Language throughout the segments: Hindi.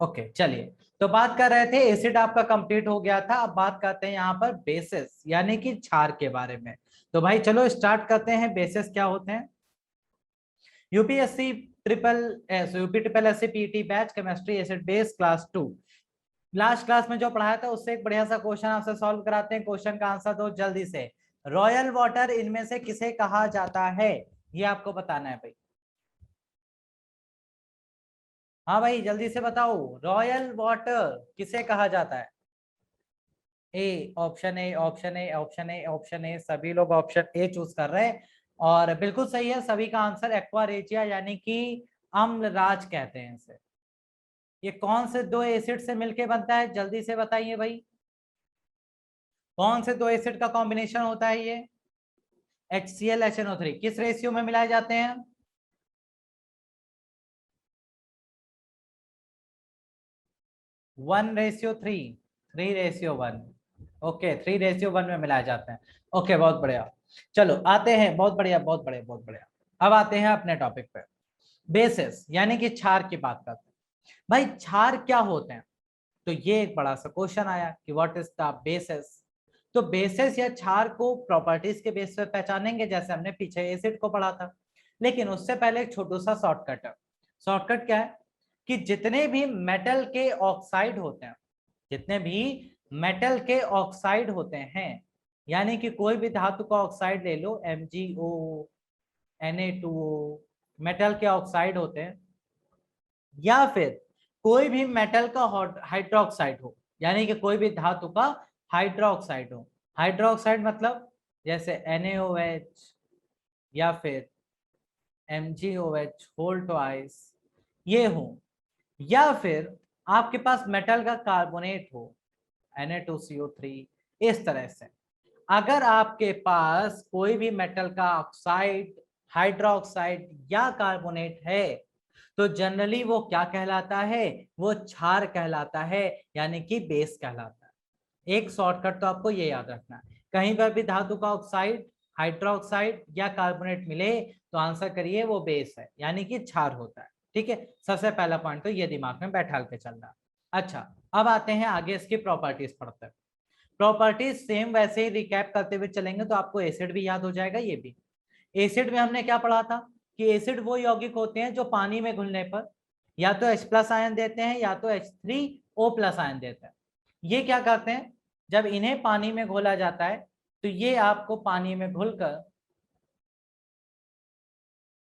ओके चलिए, तो बात कर रहे थे एसिड आपका कंप्लीट हो गया था। अब बात करते हैं यहाँ पर बेसिस यानी कि क्षार के बारे में। तो भाई चलो स्टार्ट करते हैं, बेसिस क्या होते हैं। UPSC triple S C PT batch chemistry acid base class 2, last class में जो पढ़ाया था उससे एक बढ़िया सा क्वेश्चन आपसे सॉल्व कराते हैं। क्वेश्चन का आंसर दो जल्दी से। रॉयल वाटर इनमें से किसे कहा जाता है, ये आपको बताना है भाई। हाँ भाई जल्दी से बताओ, रॉयल वाटर किसे कहा जाता है। A, option A, option A, option A, option A, सभी लोग ऑप्शन ए चूज कर रहे हैं और बिल्कुल सही है। सभी का आंसर एक्वा रेजिया यानी कि अम्लराज कहते हैं इसे। ये कौन से दो एसिड से मिलके बनता है, जल्दी से बताइए भाई। कौन से दो एसिड का कॉम्बिनेशन होता है ये। HCl HNO3 किस रेशियो में मिलाए जाते हैं। 1:3, 3:1। ओके 3:1 में मिलाए जाते हैं। ओके बहुत बढ़िया। चलो आते हैं, बहुत बढ़िया बहुत बढ़िया बहुत बढ़िया। अब आते हैं अपने टॉपिक पे, बेसिस यानी कि क्षार की बात करते हैं। भाई क्षार क्या होते हैं, तो ये एक बड़ा सा क्वेश्चन आया कि व्हाट इज द बेसिस। तो बेसिस या क्षार को प्रॉपर्टीज के बेस पर पहचानेंगे, जैसे हमने पीछे एसिड को पढ़ा था। लेकिन उससे पहले एक छोटा सा शॉर्टकट है। शॉर्टकट क्या है कि जितने भी मेटल के ऑक्साइड होते हैं, जितने भी मेटल के ऑक्साइड होते हैं, यानी कि कोई भी धातु का ऑक्साइड ले लो, MgO, Na2O, मेटल के ऑक्साइड होते हैं, या फिर कोई भी मेटल का हाइड्रोक्साइड हो, यानी कि कोई भी धातु का हाइड्रोक्साइड हो। हाइड्रोक्साइड मतलब जैसे NaOH या फिर MgOH होल ट्वाइस, ये हो, या फिर आपके पास मेटल का कार्बोनेट हो, Na2CO3, इस तरह से। अगर आपके पास कोई भी मेटल का ऑक्साइड, हाइड्रोक्साइड या कार्बोनेट है, तो जनरली वो क्या कहलाता है, वो क्षार कहलाता है, यानी कि बेस कहलाता है। एक शॉर्टकट तो आपको ये याद रखना है, कहीं पर भी धातु का ऑक्साइड, हाइड्रोक्साइड या कार्बोनेट मिले तो आंसर करिए वो बेस है, यानी कि क्षार होता है। ठीक है, सबसे पहला पॉइंट तो ये दिमाग में बैठा के चलना। अच्छा, अब आते हैं आगे इसकी प्रॉपर्टीज पढ़ते हैं। प्रॉपर्टीज सेम वैसे ही रिकैप करते हुए चलेंगे तो आपको एसिड भी याद हो जाएगा, ये भी। एसिड में हमने क्या पढ़ा था कि एसिड वो यौगिक होते हैं जो पानी में घुलने पर या तो H+ आयन देते हैं या तो H3O+ आयन देते हैं। ये क्या करते हैं, जब इन्हें पानी में घोला जाता है तो ये आपको पानी में घुलकर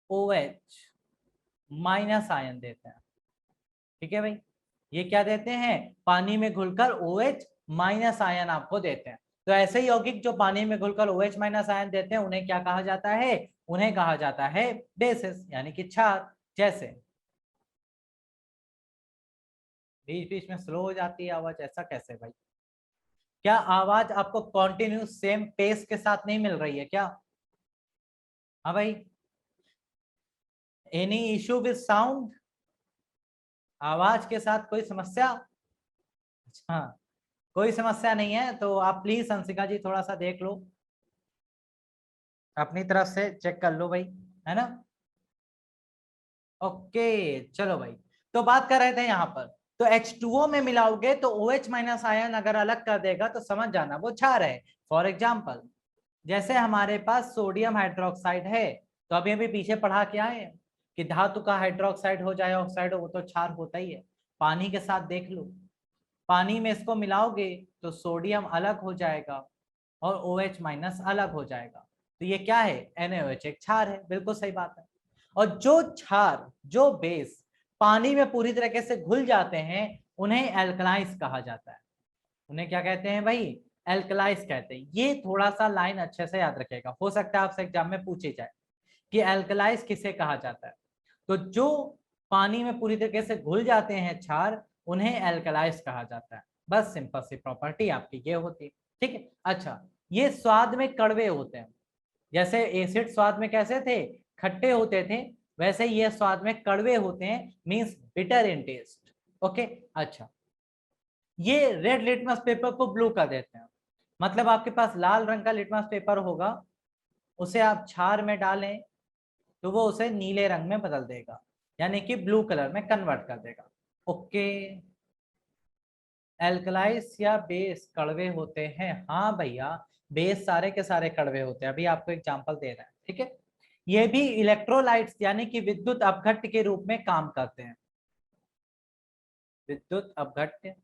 OH- आयन देते हैं। ठीक है भाई, ये क्या देते हैं, पानी में घुलकर OH- आयन आपको देते हैं। तो ऐसे यौगिक जो पानी में घुलकर OH- आयन देते हैं उन्हें क्या कहा जाता है, उन्हें कहा जाता है बेसिस यानी कि क्षार। जैसे बीच बीच में स्लो हो जाती है आवाज, ऐसा कैसे भाई। क्या आवाज आपको कॉन्टिन्यूस सेम पेस के साथ नहीं मिल रही है क्या। हाँ भाई, एनी इश्यू विद साउंड, आवाज के साथ कोई समस्या। अच्छा, कोई समस्या नहीं है तो आप प्लीज अंशिका जी थोड़ा सा देख लो, अपनी तरफ से चेक कर लो भाई, है ना। ओके चलो भाई, तो बात कर रहे थे यहाँ पर। तो H2O में मिलाओगे तो OH- आयन अगर अलग कर देगा तो समझ जाना वो क्षार है। फॉर एग्जाम्पल, जैसे हमारे पास सोडियम हाइड्रोक्साइड है, तो अभी अभी पीछे पढ़ा के आए हैं कि धातु का हाइड्रोक्साइड हो चाहे ऑक्साइड हो वो तो क्षार होता ही है। पानी के साथ देख लो, पानी में इसको मिलाओगे तो सोडियम अलग हो जाएगा और OH- अलग हो जाएगा, तो ये क्या है, NaOH, एक क्षार है। बिल्कुल सही बात है। और जो क्षार, जो बेस पानी में पूरी तरीके से घुल जाते हैं उन्हें एल्कलाइज कहा जाता है। उन्हें क्या कहते हैं भाई, एल्कलाइज कहते हैं। ये थोड़ा सा लाइन अच्छे से याद रखेगा, हो सकता है आपसे एग्जाम में पूछे जाए कि एल्कलाइज किसे कहा जाता है। तो जो पानी में पूरी तरीके से घुल जाते हैं क्षार, उन्हें एल्कलाइज कहा जाता है। बस सिंपल सी प्रॉपर्टी आपकी ये होती है। ठीक है, अच्छा, ये स्वाद में कड़वे होते हैं। जैसे एसिड स्वाद में कैसे थे, खट्टे होते थे, वैसे ये स्वाद में कड़वे होते हैं, means bitter in taste. Okay, अच्छा, ये रेड लिटमस पेपर को ब्लू कर देते हैं। मतलब आपके पास लाल रंग का लिटमस पेपर होगा, उसे आप क्षार में डालें तो वो उसे नीले रंग में बदल देगा, यानी कि ब्लू कलर में कन्वर्ट कर देगा। ओके, एल्कलाइज या बेस कड़वे होते हैं? हाँ भैया, बेस सारे के सारे कड़वे होते हैं, अभी आपको एग्जांपल दे रहा है, ठीक है। ये भी इलेक्ट्रोलाइट्स यानी कि विद्युत अपघट्य के रूप में काम करते हैं। विद्युत अपघट्य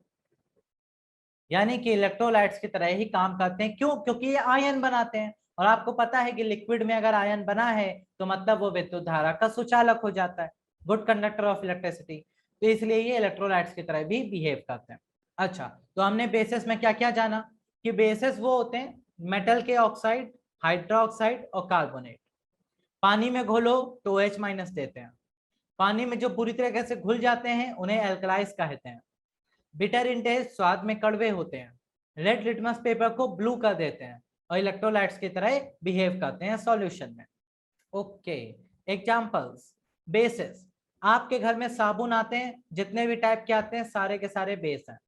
यानी कि इलेक्ट्रोलाइट्स की तरह ही काम करते हैं। क्यों? क्योंकि ये आयन बनाते हैं, और आपको पता है कि लिक्विड में अगर आयन बना है तो मतलब वो विद्युत धारा का सुचालक हो जाता है, गुड कंडक्टर ऑफ इलेक्ट्रिसिटी। तो इसलिए ये इलेक्ट्रोलाइट्स की तरह भी बिहेव करते हैं। अच्छा, तो हमने बेसिस में क्या क्या जाना कि बेसिस वो होते हैं मेटल के ऑक्साइड, हाइड्रोक्साइड और कार्बोनेट। पानी में घोलो तो OH माइनस देते हैं। पानी में जो पूरी तरीके से घुल जाते हैं उन्हें एल्कलाइज कहते हैं। बिटर इन टेस्ट, स्वाद में कड़वे होते हैं। रेड लिटमस पेपर को ब्लू कर देते हैं और इलेक्ट्रोलाइट्स की तरह बिहेव करते हैं सॉल्यूशन में। Okay, examples. बेसिस, आपके घर में साबुन आते हैं, जितने भी टाइप के आते हैं सारे के सारे बेस हैं।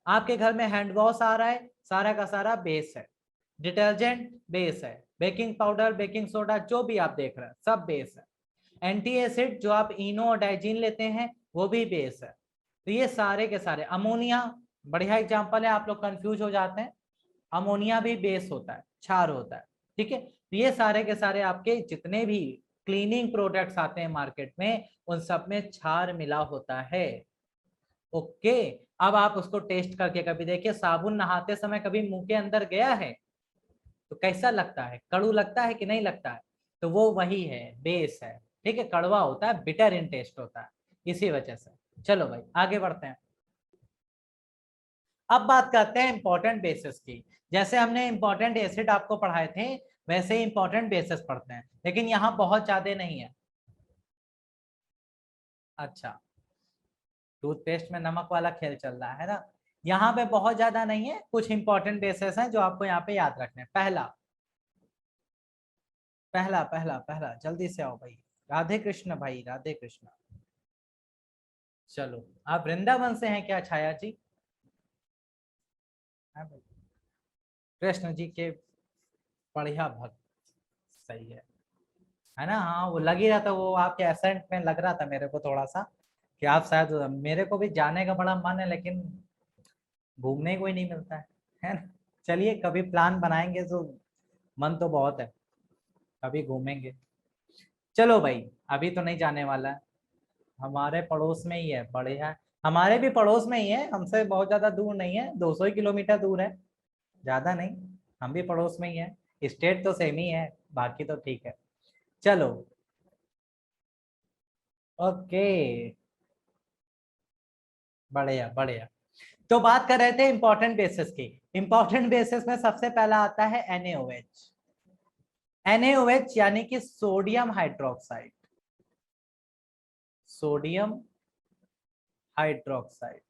आपके घर में हैंड वॉश आ रहा है, सारा का सारा बेस है। डिटर्जेंट बेस है, बेकिंग पाउडर, बेकिंग सोडा, जो भी आप देख रहे हैं सब बेस है। एंटी एसिड जो आप इनो और डाइजीन लेते हैं वो भी बेस है। तो ये सारे के सारे, अमोनिया बढ़िया एग्जांपल है, आप लोग कंफ्यूज हो जाते हैं, अमोनिया भी बेस होता है, क्षार होता है, ठीक है। तो ये सारे के सारे आपके जितने भी क्लीनिंग प्रोडक्ट्स आते हैं मार्केट में उन सब में क्षार मिला होता है। ओके, अब आप उसको टेस्ट करके कभी देखिए, साबुन नहाते समय कभी मुंह के अंदर गया है तो कैसा लगता है? कड़ू लगता है कि नहीं लगता है? तो वो वही है, बेस है, ठीक है। कड़वा होता है, बिटर इन टेस्ट होता है, इसी वजह से। चलो भाई आगे बढ़ते हैं। अब बात करते हैं इंपॉर्टेंट बेसिस की। जैसे हमने इंपॉर्टेंट एसिड आपको पढ़ाए थे वैसे ही इंपॉर्टेंट बेसिस पढ़ते हैं, लेकिन यहाँ बहुत ज्यादा नहीं है। अच्छा, टूथपेस्ट में नमक वाला खेल चल रहा है ना। यहाँ पे बहुत ज्यादा नहीं है, कुछ इंपॉर्टेंट बेसिस हैं जो आपको यहाँ पे याद रखने हैं। पहला पहला पहला पहला जल्दी से आओ भाई। राधे कृष्ण भाई, राधे कृष्ण। चलो, आप वृंदावन से हैं क्या छाया जी? हाँ भाई, कृष्ण जी के बढ़िया भक्त, सही है ना। हाँ, वो लग ही रहा था, वो आपके एसेंट में लग रहा था मेरे को थोड़ा सा कि आप शायद, मेरे को भी जाने का बड़ा मन है लेकिन घूमने को ही नहीं मिलता है ना। चलिए कभी प्लान बनाएंगे, तो मन तो बहुत है, कभी घूमेंगे। चलो भाई, अभी तो नहीं जाने वाला है, हमारे पड़ोस में ही है, बढ़िया है। हमारे भी पड़ोस में ही है, हमसे बहुत ज्यादा दूर नहीं है, 200 ही किलोमीटर दूर है, ज्यादा नहीं। हम भी पड़ोस में ही है, स्टेट तो सेम ही है, बाकी तो ठीक है। चलो, ओके, बढ़िया बढ़िया। तो बात कर रहे थे इंपॉर्टेंट बेसिस की। इंपॉर्टेंट बेसिस में सबसे पहला आता है NaOH। NaOH यानी कि सोडियम हाइड्रोक्साइड, सोडियम हाइड्रोक्साइड।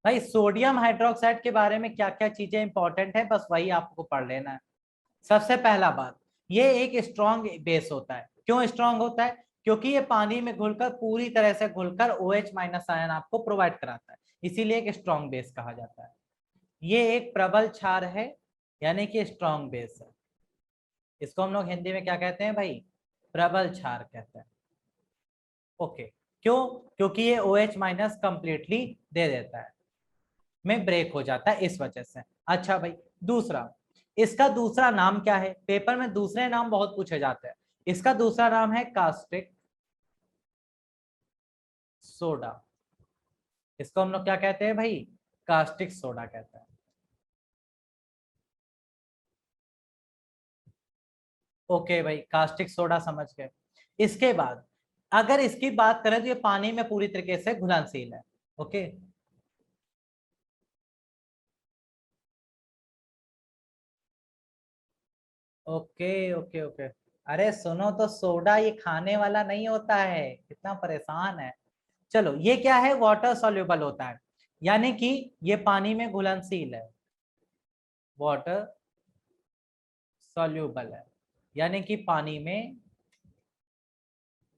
भाई सोडियम हाइड्रोक्साइड के बारे में क्या क्या चीजें इंपॉर्टेंट है बस वही आपको पढ़ लेना है। सबसे पहला बात, ये एक स्ट्रॉन्ग बेस होता है। क्यों स्ट्रॉन्ग होता है? क्योंकि ये पानी में घुलकर पूरी तरह से घुलकर OH माइनस आयन आपको प्रोवाइड कराता है, इसीलिए एक स्ट्रॉन्ग बेस कहा जाता है। ये एक प्रबल क्षार है, यानी कि स्ट्रॉन्ग बेस है। इसको हम लोग हिंदी में क्या कहते हैं भाई? प्रबल क्षार कहते हैं। ओके, क्यों? क्योंकि ये OH माइनस कंप्लीटली दे देता है, में ब्रेक हो जाता है, इस वजह से। अच्छा भाई, दूसरा, इसका दूसरा नाम क्या है? पेपर में दूसरे नाम बहुत पूछे जाते हैं। इसका दूसरा नाम है कास्टिक सोडा। इसको हम लोग क्या कहते हैं भाई? कास्टिक सोडा कहते हैं। ओके भाई, कास्टिक सोडा समझ गए। इसके बाद अगर इसकी बात करें तो ये पानी में पूरी तरीके से घुलनशील है। Okay, okay okay okay. अरे सुनो तो, सोडा ये खाने वाला नहीं होता है, कितना परेशान है। चलो, ये क्या है? वाटर सॉल्युबल होता है, यानी कि ये पानी में घुलनशील है, वाटर सॉल्युबल है, यानी कि पानी में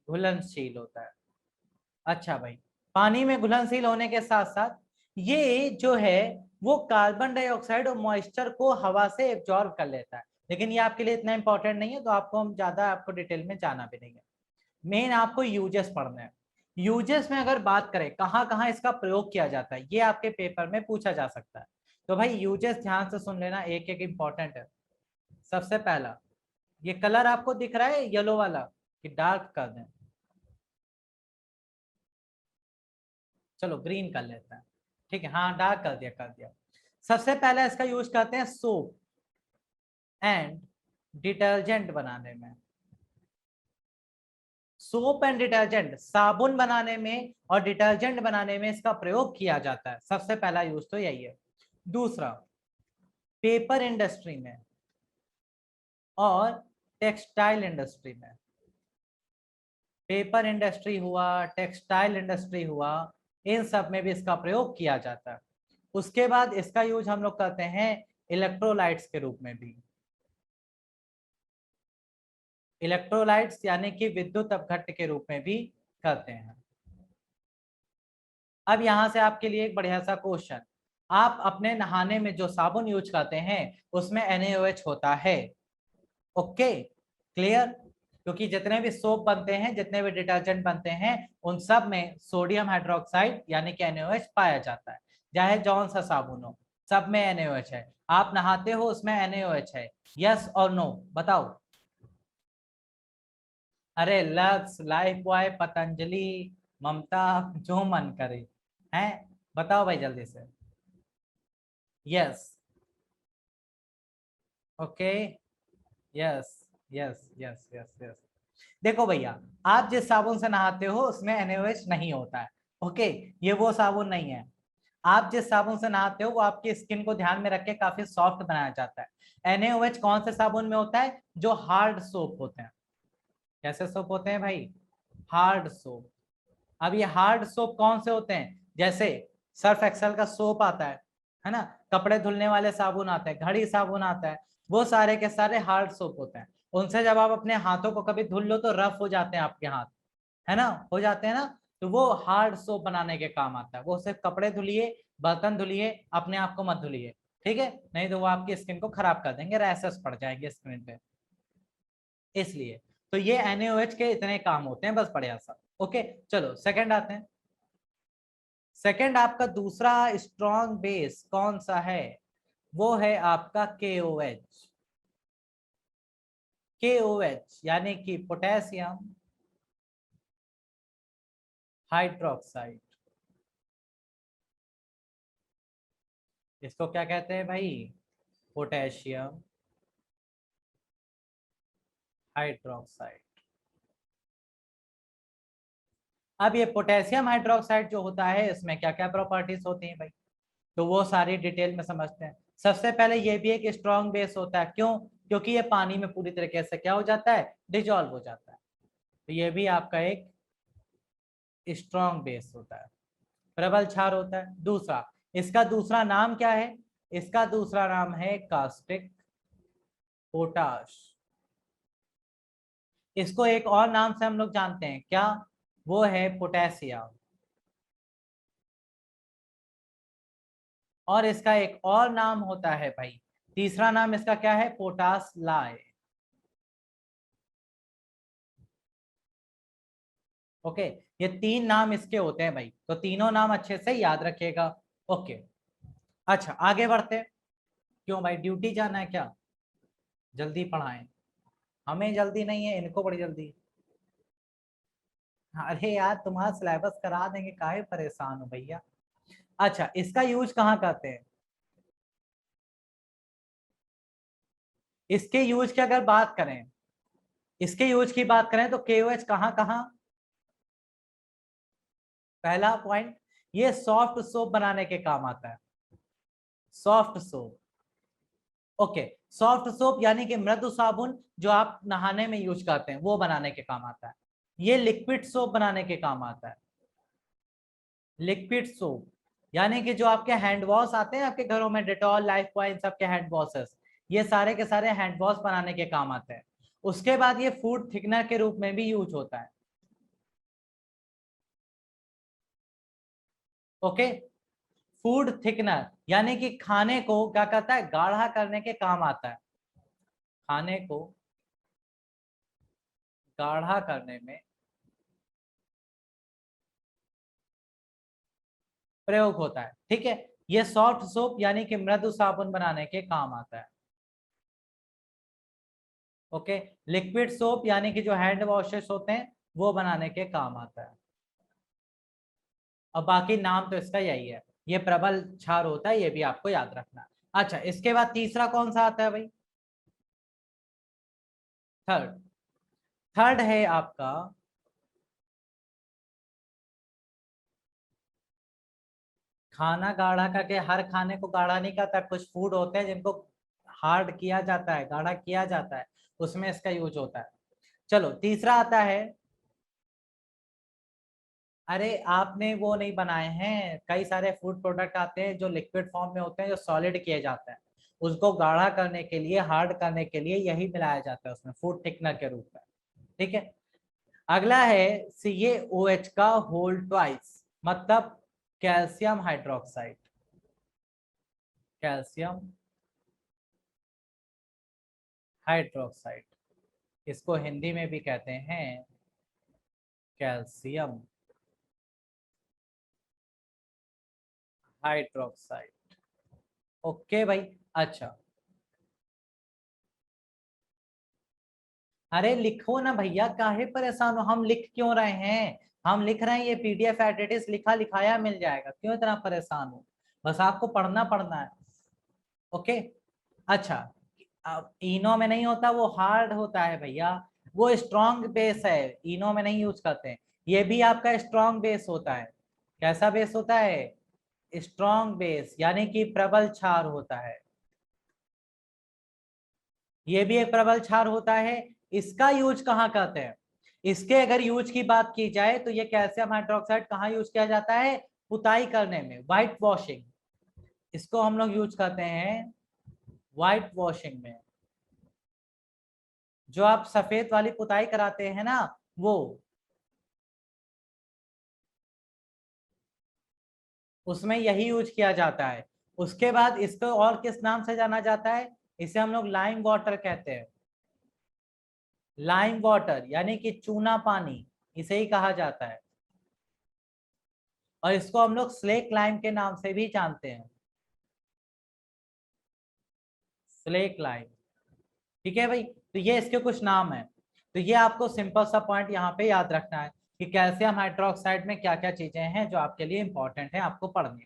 घुलनशील होता है। अच्छा भाई, पानी में घुलनशील होने के साथ साथ ये जो है वो कार्बन डाइऑक्साइड और मॉइस्चर को हवा से एब्जॉर्ब कर लेता है, लेकिन ये आपके लिए इतना इंपॉर्टेंट नहीं है, तो आपको हम ज्यादा आपको डिटेल में जाना भी नहीं है। मेन आपको यूजेस पढ़ना है। यूजेस में अगर बात करें कहाँ कहाँ इसका प्रयोग किया जाता है, ये आपके पेपर में पूछा जा सकता है। तो भाई यूजेस ध्यान से सुन लेना, एक एक इंपॉर्टेंट है। सबसे पहला, ये कलर आपको दिख रहा है येलो वाला, कि डार्क कर दें, चलो ग्रीन कर लेते हैं, ठीक है, हाँ डार्क कर दिया कर दिया। सबसे पहले इसका यूज करते हैं सोप एंड डिटर्जेंट बनाने में। सोप एंड डिटर्जेंट, साबुन बनाने में और डिटर्जेंट बनाने में इसका प्रयोग किया जाता है, सबसे पहला यूज तो यही है। दूसरा, पेपर इंडस्ट्री में और टेक्सटाइल इंडस्ट्री में। पेपर इंडस्ट्री हुआ, टेक्सटाइल इंडस्ट्री हुआ, इन सब में भी इसका प्रयोग किया जाता है। उसके बाद इसका यूज हम लोग करते हैं इलेक्ट्रोलाइट्स के रूप में भी। इलेक्ट्रोलाइट्स यानी कि विद्युत अपघट्ट के रूप में भी करते हैं। अब यहां से आपके लिए एक बढ़िया सा क्वेश्चन, आप अपने नहाने में जो साबुन यूज करते हैं उसमें NaOH होता है, ओके क्लियर? क्योंकि जितने भी सोप बनते हैं, जितने भी डिटर्जेंट बनते हैं, उन सब में सोडियम हाइड्रोक्साइड यानी कि NaOH पाया जाता है, चाहे जौन सा साबुन हो, सब में NaOH है। आप नहाते हो उसमें NaOH है, यस और नो बताओ? अरे लक्स, लाइफ बॉय, पतंजलि, ममता, जो मन करे हैं, बताओ भाई जल्दी से। Yes, okay, yes yes yes yes yes. देखो भैया, आप जिस साबुन से नहाते हो उसमें NaOH नहीं होता है, ओके, ये वो साबुन नहीं है। आप जिस साबुन से नहाते हो वो आपकी स्किन को ध्यान में रख के काफी सॉफ्ट बनाया जाता है। NaOH कौन से साबुन में होता है? जो हार्ड सोप होते हैं। कैसे सोप होते हैं भाई? Hard soap. अब ये हार्ड सोप कौन से होते हैं? जैसे सर्फ एक्सेल का सोप आता है ना, कपड़े धुलने वाले साबुन आते हैं, घड़ी साबुन आता है, वो सारे के सारे हार्ड सोप होते हैं। उनसे जब आप अपने हाथों को कभी धुल लो तो रफ हो जाते हैं आपके हाथ, है ना, हो जाते हैं ना, तो वो हार्ड सोप बनाने के काम आता है। वो सिर्फ कपड़े धुलिए, बर्तन धुलिए, अपने आप को मत धुलिए, ठीक है, नहीं तो वो आपकी स्किन को खराब कर देंगे, रैशेस पड़ जाएंगे स्किन पे। इसलिए तो ये NaOH के इतने काम होते हैं, बस बढ़िया सा। ओके चलो सेकंड आते हैं। सेकंड आपका दूसरा स्ट्रॉन्ग बेस कौन सा है? वो है आपका KOH। KOH यानी कि पोटेशियम हाइड्रोक्साइड। इसको क्या कहते हैं भाई? Potassium hydroxide. अब ये पोटेशियम हाइड्रोक्साइड जो होता है इसमें क्या क्या प्रॉपर्टीज होती हैं भाई, तो वो सारी डिटेल में समझते हैं। सबसे पहले ये भी एक स्ट्रॉन्ग बेस होता है, क्यों? क्योंकि ये पानी में पूरी तरीके से क्या हो जाता है? डिजॉल्व हो जाता है। तो ये भी आपका एक स्ट्रॉन्ग बेस होता है, प्रबल क्षार होता है। दूसरा, इसका दूसरा नाम क्या है? इसका दूसरा नाम है कास्टिक पोटाश। इसको एक और नाम से हम लोग जानते हैं, क्या? वो है पोटेशियम। और इसका एक और नाम होता है भाई, तीसरा नाम इसका क्या है? पोटास लाए। ओके, ये तीन नाम इसके होते हैं भाई, तो तीनों नाम अच्छे से याद रखिएगा। ओके, अच्छा आगे बढ़ते हैं। क्यों भाई, ड्यूटी जाना है क्या? जल्दी पढ़ाएं। हमें जल्दी नहीं है, इनको बड़ी जल्दी। अरे यार तुम्हारा सिलेबस करा देंगे, काहे परेशान हो भैया। अच्छा, इसका यूज कहाँ करते हैं? इसके यूज की अगर बात करें, इसके यूज की बात करें तो KOH कहाँ कहाँ? पहला पॉइंट, ये सॉफ्ट सोप बनाने के काम आता है। Soft soap, okay, soft soap यानी कि मृदु साबुन जो आप नहाने में यूज करते हैं वो बनाने के काम आता है। ये लिक्विड सोप बनाने के काम आता है। लिक्विड सोप यानी कि जो आपके हैंड वॉश आते हैं आपके घरों में, डेटॉल, लाइफ बॉय, इन सब के हैंड वॉशेस, ये सारे के सारे हैंड वॉश बनाने के काम आते हैं। उसके बाद ये फूड थिकनर के रूप में भी यूज होता है। ओके, फूड थिकनर, यानी कि खाने को क्या करता है, गाढ़ा करने के काम आता है, खाने को गाढ़ा करने में प्रयोग होता है। ठीक है, ये सॉफ्ट सोप यानी कि मृदु साबुन बनाने के काम आता है। ओके, लिक्विड सोप यानी कि जो हैंड वॉशेस होते हैं वो बनाने के काम आता है। और बाकी नाम तो इसका यही है, ये प्रबल क्षार होता है, ये भी आपको याद रखना है। अच्छा, इसके बाद तीसरा कौन सा आता है भाई, थर्ड। थर्ड है आपका खाना गाढ़ा करके, हर खाने को गाढ़ा नहीं करता, कुछ फूड होते हैं जिनको हार्ड किया जाता है, गाढ़ा किया जाता है, उसमें इसका यूज होता है। चलो तीसरा आता है, अरे आपने वो नहीं बनाए हैं, कई सारे फूड प्रोडक्ट आते हैं जो लिक्विड फॉर्म में होते हैं, जो सॉलिड किए जाते हैं, उसको गाढ़ा करने के लिए, हार्ड करने के लिए यही मिलाया जाता है उसमें फूड थिकनर के रूप में। ठीक है, अगला है CaOH का होल ट्वाइस, मतलब कैल्शियम हाइड्रोक्साइड, कैल्शियम हाइड्रोक्साइड, इसको हिंदी में भी कहते हैं कैल्शियम हाइड्रोक्साइड। ओके भाई। अच्छा, अरे लिखो ना भैया, काहे परेशान हो, हम लिख क्यों रहे हैं, हम लिख रहे हैं, ये PDF एडिटिस लिखा लिखाया मिल जाएगा, क्यों इतना परेशान हो, बस आपको पढ़ना पढ़ना है। ओके। अच्छा, अब इनो में नहीं होता, वो हार्ड होता है भैया, वो स्ट्रॉन्ग बेस है, इनो में नहीं यूज करते हैं। ये भी आपका स्ट्रॉन्ग बेस होता है, कैसा बेस होता है, स्ट्रॉन्ग बेस, यानी कि प्रबल क्षार होता है, ये भी एक प्रबल क्षार होता है। इसका यूज कहाँ करते हैं, इसके अगर यूज की बात की जाए तो ये कैल्शियम हाइड्रोक्साइड कहाँ यूज किया जाता है, पुताई करने में, व्हाइट वॉशिंग, इसको हम लोग यूज करते हैं व्हाइट वॉशिंग में, जो आप सफेद वाली पुताई कराते हैं ना, वो, उसमें यही यूज किया जाता है। उसके बाद इसको और किस नाम से जाना जाता है, इसे हम लोग लाइम वाटर कहते हैं, लाइम वाटर यानी कि चूना पानी, इसे ही कहा जाता है, और इसको हम लोग स्लेक लाइम के नाम से भी जानते हैं, स्लेक लाइम। ठीक है भाई, तो ये इसके कुछ नाम है। तो ये आपको सिंपल सा पॉइंट यहाँ पे याद रखना है कि कैल्शियम हाइड्रोक्साइड में क्या क्या चीजें हैं जो आपके लिए इंपॉर्टेंट है आपको पढ़नी।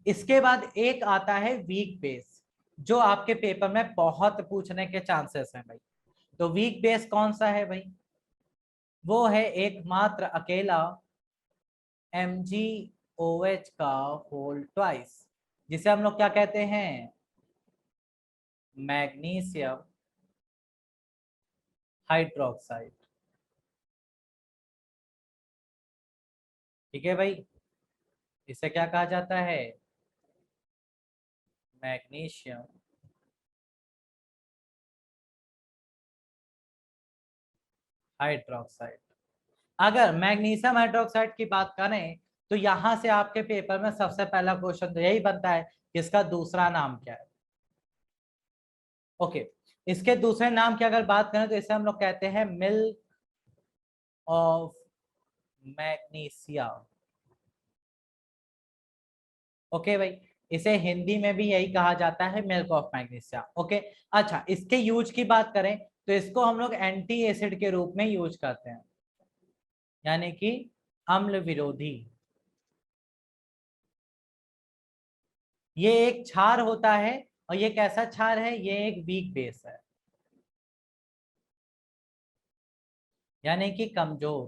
इसके बाद एक आता है वीक बेस, जो आपके पेपर में बहुत पूछने के चांसेस हैं भाई। तो वीक बेस कौन सा है भाई, वो है एकमात्र अकेला MgOH का होल ट्वाइस, जिसे हम लोग क्या कहते हैं, मैग्नीशियम हाइड्रोक्साइड। ठीक है भाई, इसे क्या कहा जाता है, मैग्नीशियम हाइड्रोक्साइड। अगर मैग्नीशियम हाइड्रोक्साइड की बात करें तो यहां से आपके पेपर में सबसे पहला क्वेश्चन तो यही बनता है कि इसका दूसरा नाम क्या है। ओके, इसके दूसरे नाम की अगर बात करें तो इसे हम लोग कहते हैं मिल्क ऑफ मैग्नीशिया। ओके भाई, इसे हिंदी में भी यही कहा जाता है, मिल्क ऑफ मैग्नीशिया। ओके। अच्छा, इसके यूज की बात करें तो इसको हम लोग एंटी एसिड के रूप में यूज करते हैं, यानी कि अम्ल विरोधी। ये एक क्षार होता है, और ये कैसा क्षार है, ये एक वीक बेस है, यानी कि कमजोर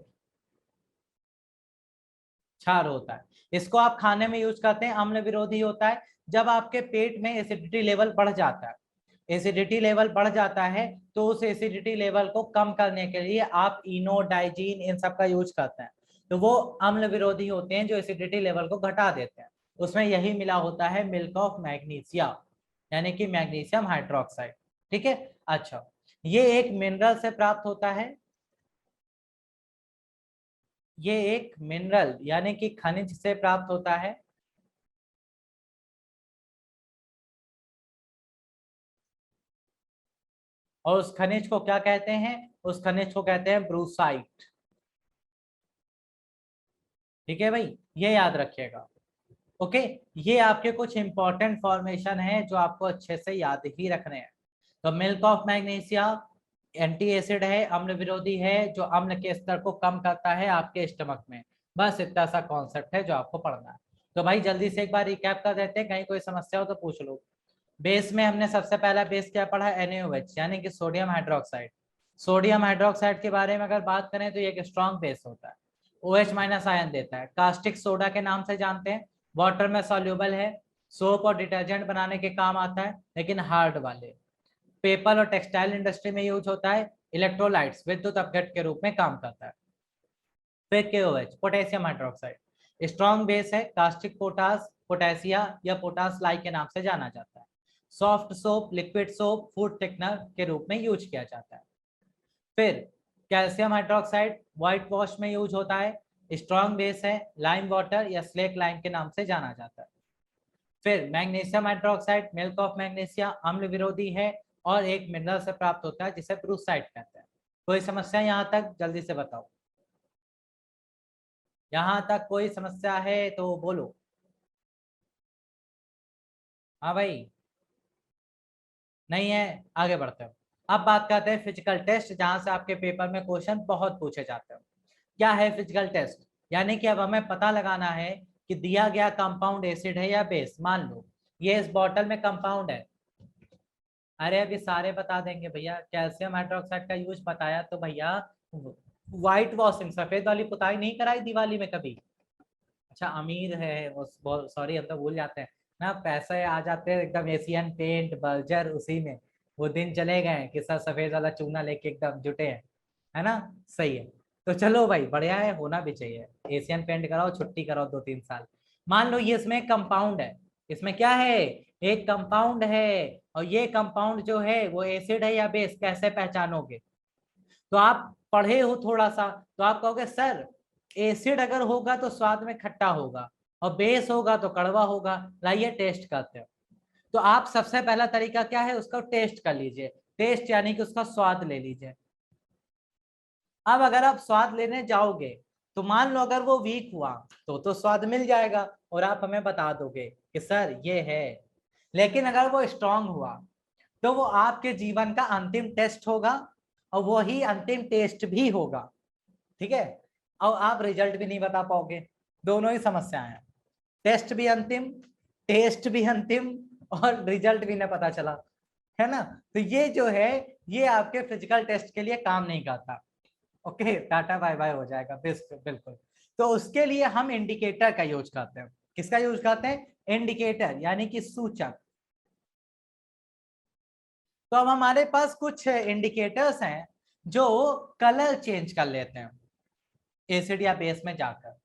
क्षार होता है। इसको आप खाने में यूज करते हैं, अम्ल विरोधी होता है। जब आपके पेट में एसिडिटी लेवल बढ़ जाता है, एसिडिटी लेवल बढ़ जाता है, तो उस एसिडिटी लेवल को कम करने के लिए आप इनो, डाइजीन, इन सब का यूज करते हैं। तो वो अम्ल विरोधी होते हैं जो एसिडिटी लेवल को घटा देते हैं। उसमें यही मिला होता है मिल्क ऑफ मैग्नीशिया, यानी कि मैग्नीशियम हाइड्रोक्साइड। ठीक है। अच्छा, ये एक मिनरल से प्राप्त होता है, ये एक मिनरल यानी कि खनिज से प्राप्त होता है, और उस खनिज को क्या कहते हैं? उस खनिज को कहते हैं ब्रूसाइट। ठीक है भाई, ये याद रखिएगा। ओके, ये आपके कुछ इंपॉर्टेंट फॉर्मेशन है जो आपको अच्छे से याद ही रखने हैं। तो milk of magnesia anti acid है, अम्ल विरोधी है, जो अम्ल के स्तर को कम करता है आपके स्टमक में। बस इतना सा कॉन्सेप्ट है जो आपको पढ़ना है। तो भाई जल्दी से एक बार रिकैप कर देते हैं, कहीं कोई समस्या हो तो पूछ लो। बेस में हमने सबसे पहला बेस क्या पढ़ा? NaOH, यानी कि सोडियम हाइड्रोक्साइड। सोडियम हाइड्रोक्साइड के बारे में अगर बात करें तो ये एक स्ट्रॉन्ग बेस होता है, OH माइनस आयन देता है। कास्टिक सोडा के नाम से जानते हैं, वाटर में सॉल्युबल है, सोप और डिटर्जेंट बनाने के काम आता है, लेकिन हार्ड वाले। पेपर और टेक्सटाइल इंडस्ट्री में यूज होता है, इलेक्ट्रोलाइट्स विद्युत अपघट के रूप में काम करता है। फिर KOH potassium hydroxide strong base है, कास्टिक पोटास, पोटेशिया या पोटास लाई के नाम से जाना जाता है। Soft soap, liquid soap, food thickener के रूप में यूज किया जाता है। फिर कैल्शियम हाइड्रोक्साइड व्हाइट वॉश में यूज होता है, स्ट्रॉन्ग बेस है, लाइम वाटर या स्लेक लाइम के नाम से जाना जाता है। फिर magnesium hydroxide milk of magnesia अम्ल विरोधी है और एक मिनरल से प्राप्त होता है जिसे ब्रूसाइट कहते हैं। कोई समस्या यहाँ तक? जल्दी से बताओ, यहाँ तक कोई समस्या है तो बोलो। हाँ भाई, नहीं है? आगे बढ़ते हो। अब बात करते हैं फिजिकल टेस्ट, जहां से आपके पेपर में क्वेश्चन बहुत पूछे जाते हैं। क्या है फिजिकल टेस्ट? यानी कि अब हमें पता लगाना है कि दिया गया कंपाउंड एसिड है या बेस। मान लो ये इस बॉटल में कंपाउंड है, अरे अभी सारे बता देंगे भैया। कैल्शियम हाइड्रोक्साइड का यूज बताया तो भैया व्हाइट वॉशिंग, सफेद वाली पुताई नहीं कराई दिवाली में कभी? अच्छा अमीर है वो, सॉरी हम तो भूल जाते हैं ना, पैसे आ जाते हैं एकदम एशियन पेंट बर्जर, उसी में वो दिन चले गए कि सर सफेद वाला चूना लेके एकदम जुटे हैं, है ना? सही है। तो चलो भाई बढ़िया है, होना भी चाहिए। एशियन पेंट कराओ, छुट्टी कराओ 2-3 साल। मान लो ये इसमें कंपाउंड है, इसमें क्या है? एक कंपाउंड है, और ये कंपाउंड जो है वो एसिड है या बेस, कैसे पहचानोगे? तो आप पढ़े हो थोड़ा सा, तो आप कहोगे सर एसिड अगर होगा तो स्वाद में खट्टा होगा, और बेस होगा तो कड़वा होगा, लाइए टेस्ट करते हो। तो आप सबसे पहला तरीका क्या है? उसका टेस्ट कर लीजिए। टेस्ट यानी कि उसका स्वाद ले लीजिए। अब अगर आप स्वाद लेने जाओगे तो मान लो अगर वो वीक हुआ तो स्वाद मिल जाएगा और आप हमें बता दोगे कि सर ये है। लेकिन अगर वो स्ट्रांग हुआ तो वो आपके जीवन का अंतिम टेस्ट होगा, और वो ही अंतिम टेस्ट भी होगा। ठीक है, और आप रिजल्ट भी नहीं बता पाओगे। दोनों ही समस्याएं हैं, टेस्ट भी अंतिम, टेस्ट भी अंतिम, और रिजल्ट भी ना पता चला, है ना? तो ये जो है ये आपके फिजिकल टेस्ट के लिए काम नहीं करता। ओके, टाटा बाय बाय हो जाएगा बिल्कुल। तो उसके लिए हम इंडिकेटर का यूज करते हैं। किसका यूज करते हैं? इंडिकेटर यानी कि सूचक। तो अब हमारे पास कुछ इंडिकेटर्स हैं जो कलर चेंज कर लेते हैं एसिड या बेस में जाकर।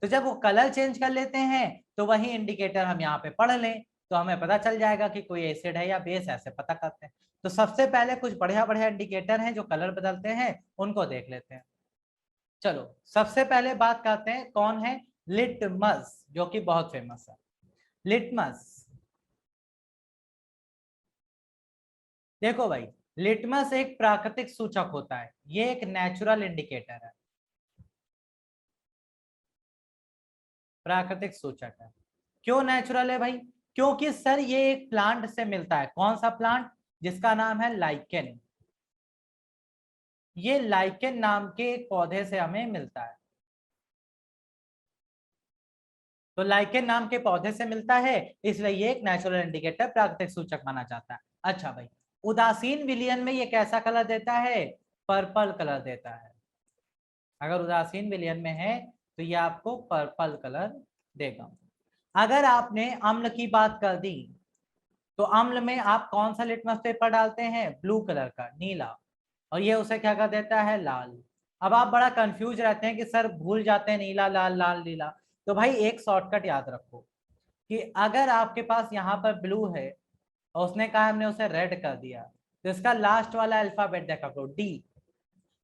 तो जब वो कलर चेंज कर लेते हैं तो वही इंडिकेटर हम यहाँ पे पढ़ लें तो हमें पता चल जाएगा कि कोई एसिड है या बेस, ऐसे पता करते हैं। तो सबसे पहले कुछ बढ़िया बढ़िया इंडिकेटर हैं जो कलर बदलते हैं, उनको देख लेते हैं। चलो सबसे पहले बात करते हैं, कौन है? लिटमस, जो कि बहुत फेमस है। लिटमस, देखो भाई, लिटमस एक प्राकृतिक सूचक होता है, ये एक नेचुरल इंडिकेटर है, प्राकृतिक सूचक है। क्यों नेचुरल है भाई? क्योंकि सर ये एक प्लांट से मिलता है। कौन सा प्लांट? जिसका नाम है लाइकेन। ये लाइकेन नाम के एक पौधे से हमें मिलता है। तो लाइकेन नाम के पौधे से मिलता है, इसलिए ये एक नेचुरल इंडिकेटर, प्राकृतिक सूचक माना जाता है। अच्छा भाई, उदासीन विलयन में ये कैसा कलर देता है? पर्पल कलर देता है। अगर उदासीन विलयन में है तो ये आपको पर्पल कलर देगा। अगर आपने अम्ल की बात कर दी तो अम्ल में आप कौन सा लिटमस पेपर डालते हैं? ब्लू कलर का, नीला, और ये उसे क्या कर देता है? लाल। अब आप बड़ा कंफ्यूज रहते हैं कि सर भूल जाते हैं नीला लाल लाल नीला। तो भाई एक शॉर्टकट याद रखो कि अगर आपके पास यहाँ पर ब्लू है और उसने कहा हमने उसे रेड कर दिया, तो इसका लास्ट वाला अल्फाबेट देखा करो, डी।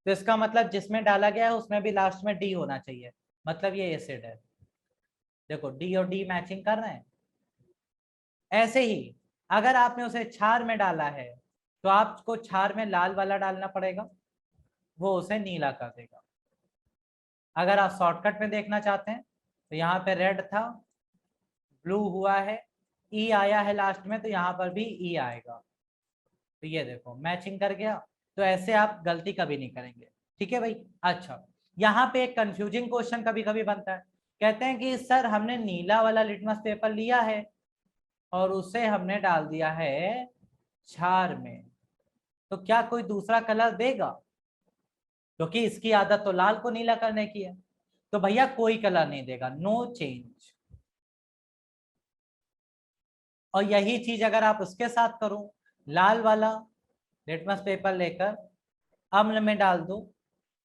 तो इसका मतलब जिसमें डाला गया है उसमें भी लास्ट में डी होना चाहिए, मतलब ये एसिड है। देखो डी और डी मैचिंग कर रहे हैं। ऐसे ही अगर आपने उसे क्षार में डाला है तो आपको क्षार में लाल वाला डालना पड़ेगा, वो उसे नीला कर देगा। अगर आप शॉर्टकट में देखना चाहते हैं तो यहाँ पे रेड था, ब्लू हुआ है, ई आया है लास्ट में, तो यहाँ पर भी ई आएगा। तो ये देखो मैचिंग कर गया। तो ऐसे आप गलती कभी नहीं करेंगे, ठीक है भाई। अच्छा, यहाँ पे एक कंफ्यूजिंग क्वेश्चन कभी कभी बनता है। कहते हैं कि सर हमने नीला वाला लिटमस पेपर लिया है और उसे हमने डाल दिया है क्षार में, तो क्या कोई दूसरा कलर देगा? क्योंकि इसकी आदत तो लाल को नीला करने की है। तो भैया कोई कलर नहीं देगा, नो चेंज। और यही चीज अगर आप उसके साथ करो, लाल वाला लिटमस पेपर लेकर अम्ल में डाल दो,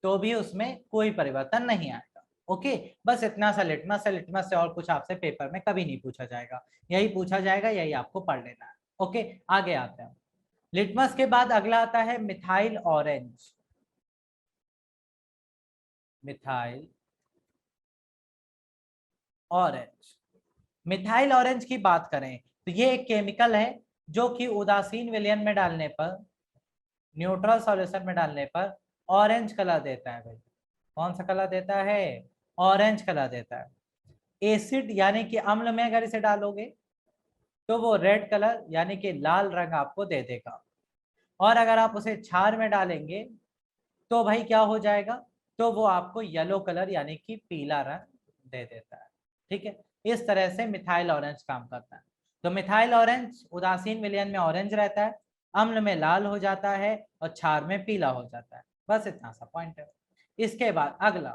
तो भी उसमें कोई परिवर्तन नहीं आएगा। ओके, बस इतना सा लिटमस है, लिटमस से और कुछ आपसे पेपर में कभी नहीं पूछा जाएगा, यही पूछा जाएगा, यही आपको पढ़ लेना है। ओके, आगे आते हैं। लिटमस के बाद अगला आता है methyl orange. Methyl orange, methyl orange की बात करें तो ये एक केमिकल है जो कि उदासीन विलयन में डालने पर, न्यूट्रल सॉल्यूशन में डालने पर ऑरेंज कलर देता है भाई। कौन सा कलर देता है? ऑरेंज कलर देता है। एसिड यानी कि अम्ल में अगर इसे डालोगे तो वो रेड कलर यानी कि लाल रंग आपको दे देगा। और अगर आप उसे क्षार में डालेंगे तो भाई क्या हो जाएगा? तो वो आपको येलो कलर यानी कि पीला रंग दे देता है। ठीक है, इस तरह से मिथाइल ऑरेंज काम करता है। तो मिथाइल ऑरेंज उदासीन विलयन में ऑरेंज रहता है, अम्ल में लाल हो जाता है और क्षार में पीला हो जाता है। बस इतना सा पॉइंट है। इसके बाद अगला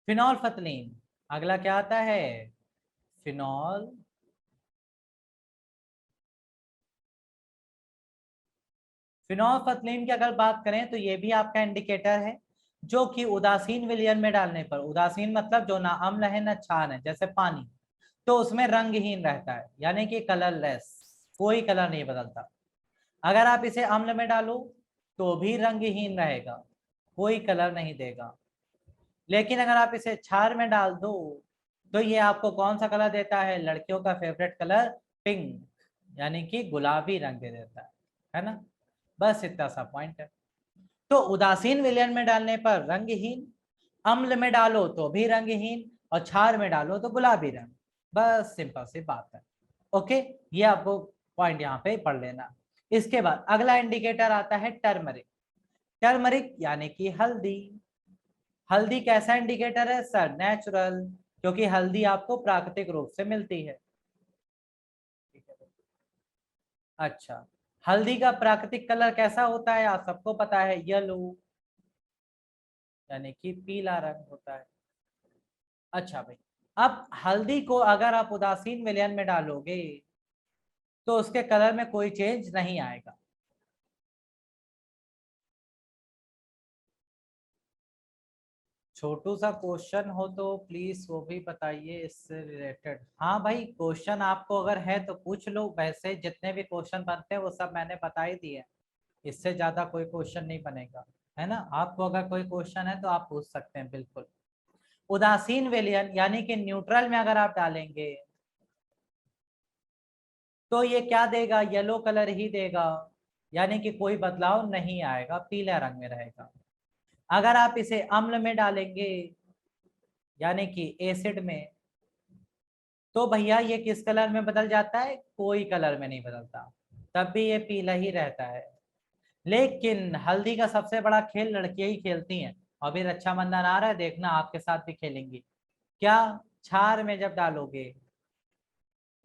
फिनोल्फथलीन। अगला क्या आता है? फिनोल फिनोल्फथलीन की अगर बात करें तो ये भी आपका इंडिकेटर है, जो कि उदासीन विलयन में डालने पर, उदासीन मतलब जो ना अम्ल है ना क्षार है, जैसे पानी, तो उसमें रंगहीन रहता है, यानी कि कलरलेस, कोई कलर नहीं बदलता। अगर आप इसे अम्ल में डालो तो भी रंगहीन रहेगा, कोई कलर नहीं देगा। लेकिन अगर आप इसे क्षार में डाल दो तो ये आपको कौन सा कलर देता है? लड़कियों का फेवरेट कलर पिंक, यानी कि गुलाबी रंग दे देता है ना। बस इतना सा पॉइंट है। तो उदासीन विलयन में डालने पर रंगहीन, अम्ल में डालो तो भी रंगहीन, और क्षार में डालो तो गुलाबी रंग। बस सिंपल सी बात है। ओके, ये आपको पॉइंट यहाँ पे पढ़ लेना। इसके बाद अगला इंडिकेटर आता है टर्मरिक। टर्मरिक यानी कि हल्दी। हल्दी कैसा इंडिकेटर है सर? नेचुरल, क्योंकि हल्दी आपको प्राकृतिक रूप से मिलती है। अच्छा, हल्दी का प्राकृतिक कलर कैसा होता है? आप सबको पता है, येलो, यानी कि पीला रंग होता है। अच्छा भाई, अब हल्दी को अगर आप उदासीन विलयन में डालोगे तो उसके कलर में कोई चेंज नहीं आएगा। छोटू सा क्वेश्चन हो तो प्लीज वो भी बताइए इससे रिलेटेड। हाँ भाई, क्वेश्चन आपको अगर है तो पूछ लो, वैसे जितने भी क्वेश्चन बनते हैं वो सब मैंने बता ही दिए, इससे ज्यादा कोई क्वेश्चन नहीं बनेगा, है ना। आपको अगर कोई क्वेश्चन है तो आप पूछ सकते हैं बिल्कुल। उदासीन विलयन यानी कि न्यूट्रल में अगर आप डालेंगे तो ये क्या देगा? येलो कलर ही देगा, यानी कि कोई बदलाव नहीं आएगा, पीला रंग में रहेगा। अगर आप इसे अम्ल में डालेंगे यानी कि एसिड में, तो भैया ये किस कलर में बदल जाता है? कोई कलर में नहीं बदलता, तब भी ये पीला ही रहता है। लेकिन हल्दी का सबसे बड़ा खेल लड़कियां ही खेलती हैं। अभी रक्षाबंधन आ रहा है, देखना आपके साथ भी खेलेंगी। क्या? क्षार में जब डालोगे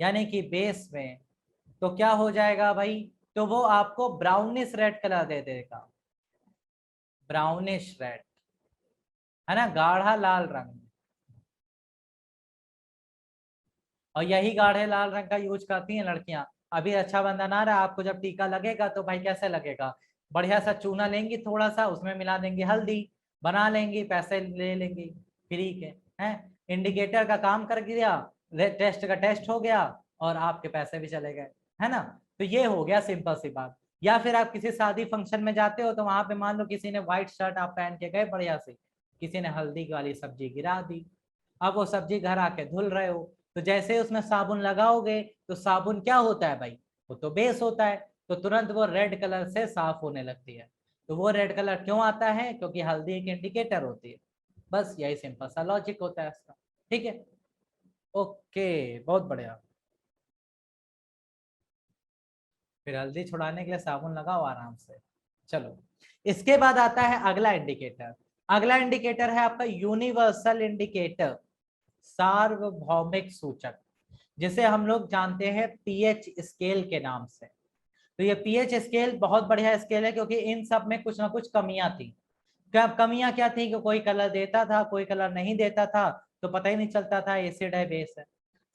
यानी कि बेस में, तो क्या हो जाएगा भाई? तो वो आपको ब्राउनिश रेड कलर दे देगा, ब्राउनिश रेड, है ना, गाढ़ा लाल रंग। और यही गाढ़े लाल रंग का यूज करती हैं लड़कियां। अभी रक्षाबंधन आ रहा है, आपको जब टीका लगेगा तो भाई कैसे लगेगा? बढ़िया सा चूना लेंगी, थोड़ा सा उसमें मिला देंगी हल्दी, बना लेंगी, पैसे ले लेंगी फ्री के, हैं। इंडिकेटर का काम कर दिया, टेस्ट का टेस्ट हो गया और आपके पैसे भी चले गए, है ना। तो ये हो गया सिंपल सी बात। या फिर आप किसी शादी फंक्शन में जाते हो तो वहां पे मान लो किसी ने व्हाइट शर्ट आप पहन के गए बढ़िया से, किसी ने हल्दी वाली सब्जी गिरा दी, अब वो सब्जी घर आके धुल रहे हो, तो जैसे उसमें साबुन लगाओगे तो साबुन क्या होता है भाई, वो तो बेस होता है, तो तुरंत वो रेड कलर से साफ होने लगती है। तो वो रेड कलर क्यों आता है, क्योंकि हल्दी एक इंडिकेटर होती है। बस यही सिंपल सा लॉजिक होता है इसका। ठीक है, ओके, बहुत बढ़िया। फिर हल्दी छुड़ाने के लिए साबुन लगाओ आराम से। चलो, इसके बाद आता है अगला इंडिकेटर। अगला इंडिकेटर है आपका यूनिवर्सल इंडिकेटर, सार्वभौमिक सूचक, जिसे हम लोग जानते हैं पीएच स्केल के नाम से। तो ये पीएच स्केल बहुत बढ़िया स्केल है, क्योंकि इन सब में कुछ ना कुछ कमियां थी। कमियां क्या थी कि कोई कलर देता था, कोई कलर नहीं देता था, तो पता ही नहीं चलता था एसिड है बेस है।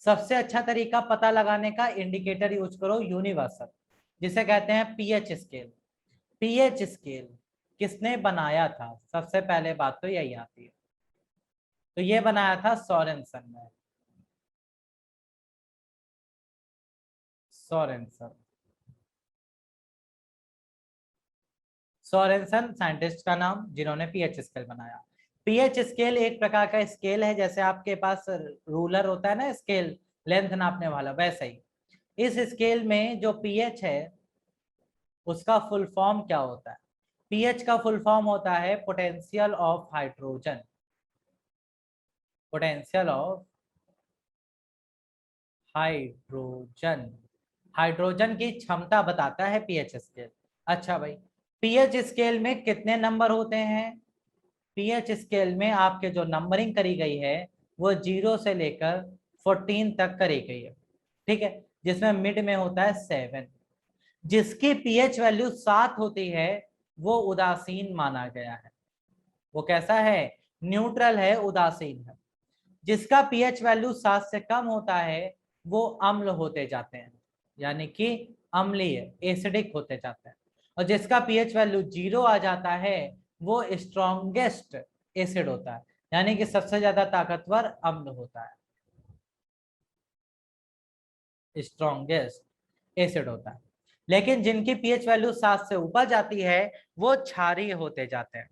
सबसे अच्छा तरीका पता लगाने का इंडिकेटर यूज करो यूनिवर्सल, जिसे कहते हैं पीएच स्केल। पीएच स्केल किसने बनाया था, सबसे पहले बात तो यही आती है। तो ये बनाया था सोरेनसन ने, सोरेनसन। सोरेनसन साइंटिस्ट का नाम, जिन्होंने पीएच स्केल बनाया। पीएच स्केल एक प्रकार का स्केल है, जैसे आपके पास रूलर होता है ना स्केल, लेंथ नापने वाला, वैसे ही इस स्केल में जो पीएच है उसका फुल फॉर्म क्या होता है। पीएच का फुल फॉर्म होता है potential of hydrogen, potential of hydrogen, hydrogen की क्षमता बताता है पीएच स्केल। अच्छा भाई, पीएच स्केल में कितने नंबर होते हैं। पीएच स्केल में आपके जो नंबरिंग करी गई है वो 0 से लेकर 14 तक करी गई है। ठीक है, जिसमें मिड में होता है 7। जिसकी पीएच वैल्यू 7 होती है वो उदासीन माना गया है। वो कैसा है, न्यूट्रल है, उदासीन है। जिसका पीएच वैल्यू 7 से कम होता है वो अम्ल होते जाते हैं, यानी कि अम्लीय, एसिडिक होते जाते हैं। और जिसका पीएच वैल्यू 0 आ जाता है वो स्ट्रॉन्गेस्ट एसिड होता है, यानी कि सबसे ज्यादा ताकतवर अम्ल होता है, स्ट्रॉन्गेस्ट एसिड होता है। लेकिन जिनकी पीएच वैल्यू 7 से ऊपर जाती है वो क्षारीय होते जाते हैं,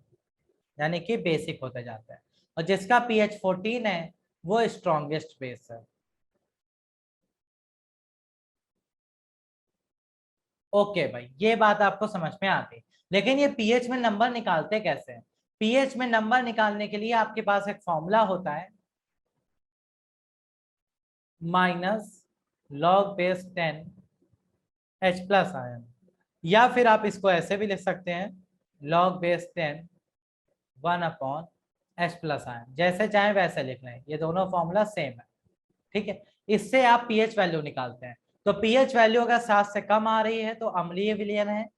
यानी कि बेसिक होते जाते हैं। और जिसका पीएच 14 है वो स्ट्रॉन्गेस्ट बेस है। ओके भाई, ये बात आपको समझ में आ गई। लेकिन ये पीएच में नंबर निकालते कैसे हैं। पीएच में नंबर निकालने के लिए आपके पास एक फॉर्मूला होता है, -log⁻10 H+ion, या फिर आप इसको ऐसे भी लिख सकते हैं log⁻10 1/H+ion, जैसे चाहे वैसे लिख लें, ये दोनों फॉर्मूला सेम है। ठीक है, इससे आप पीएच वैल्यू निकालते हैं। तो पीएच वैल्यू अगर 7 से कम आ रही है तो अम्लीय विलयन है,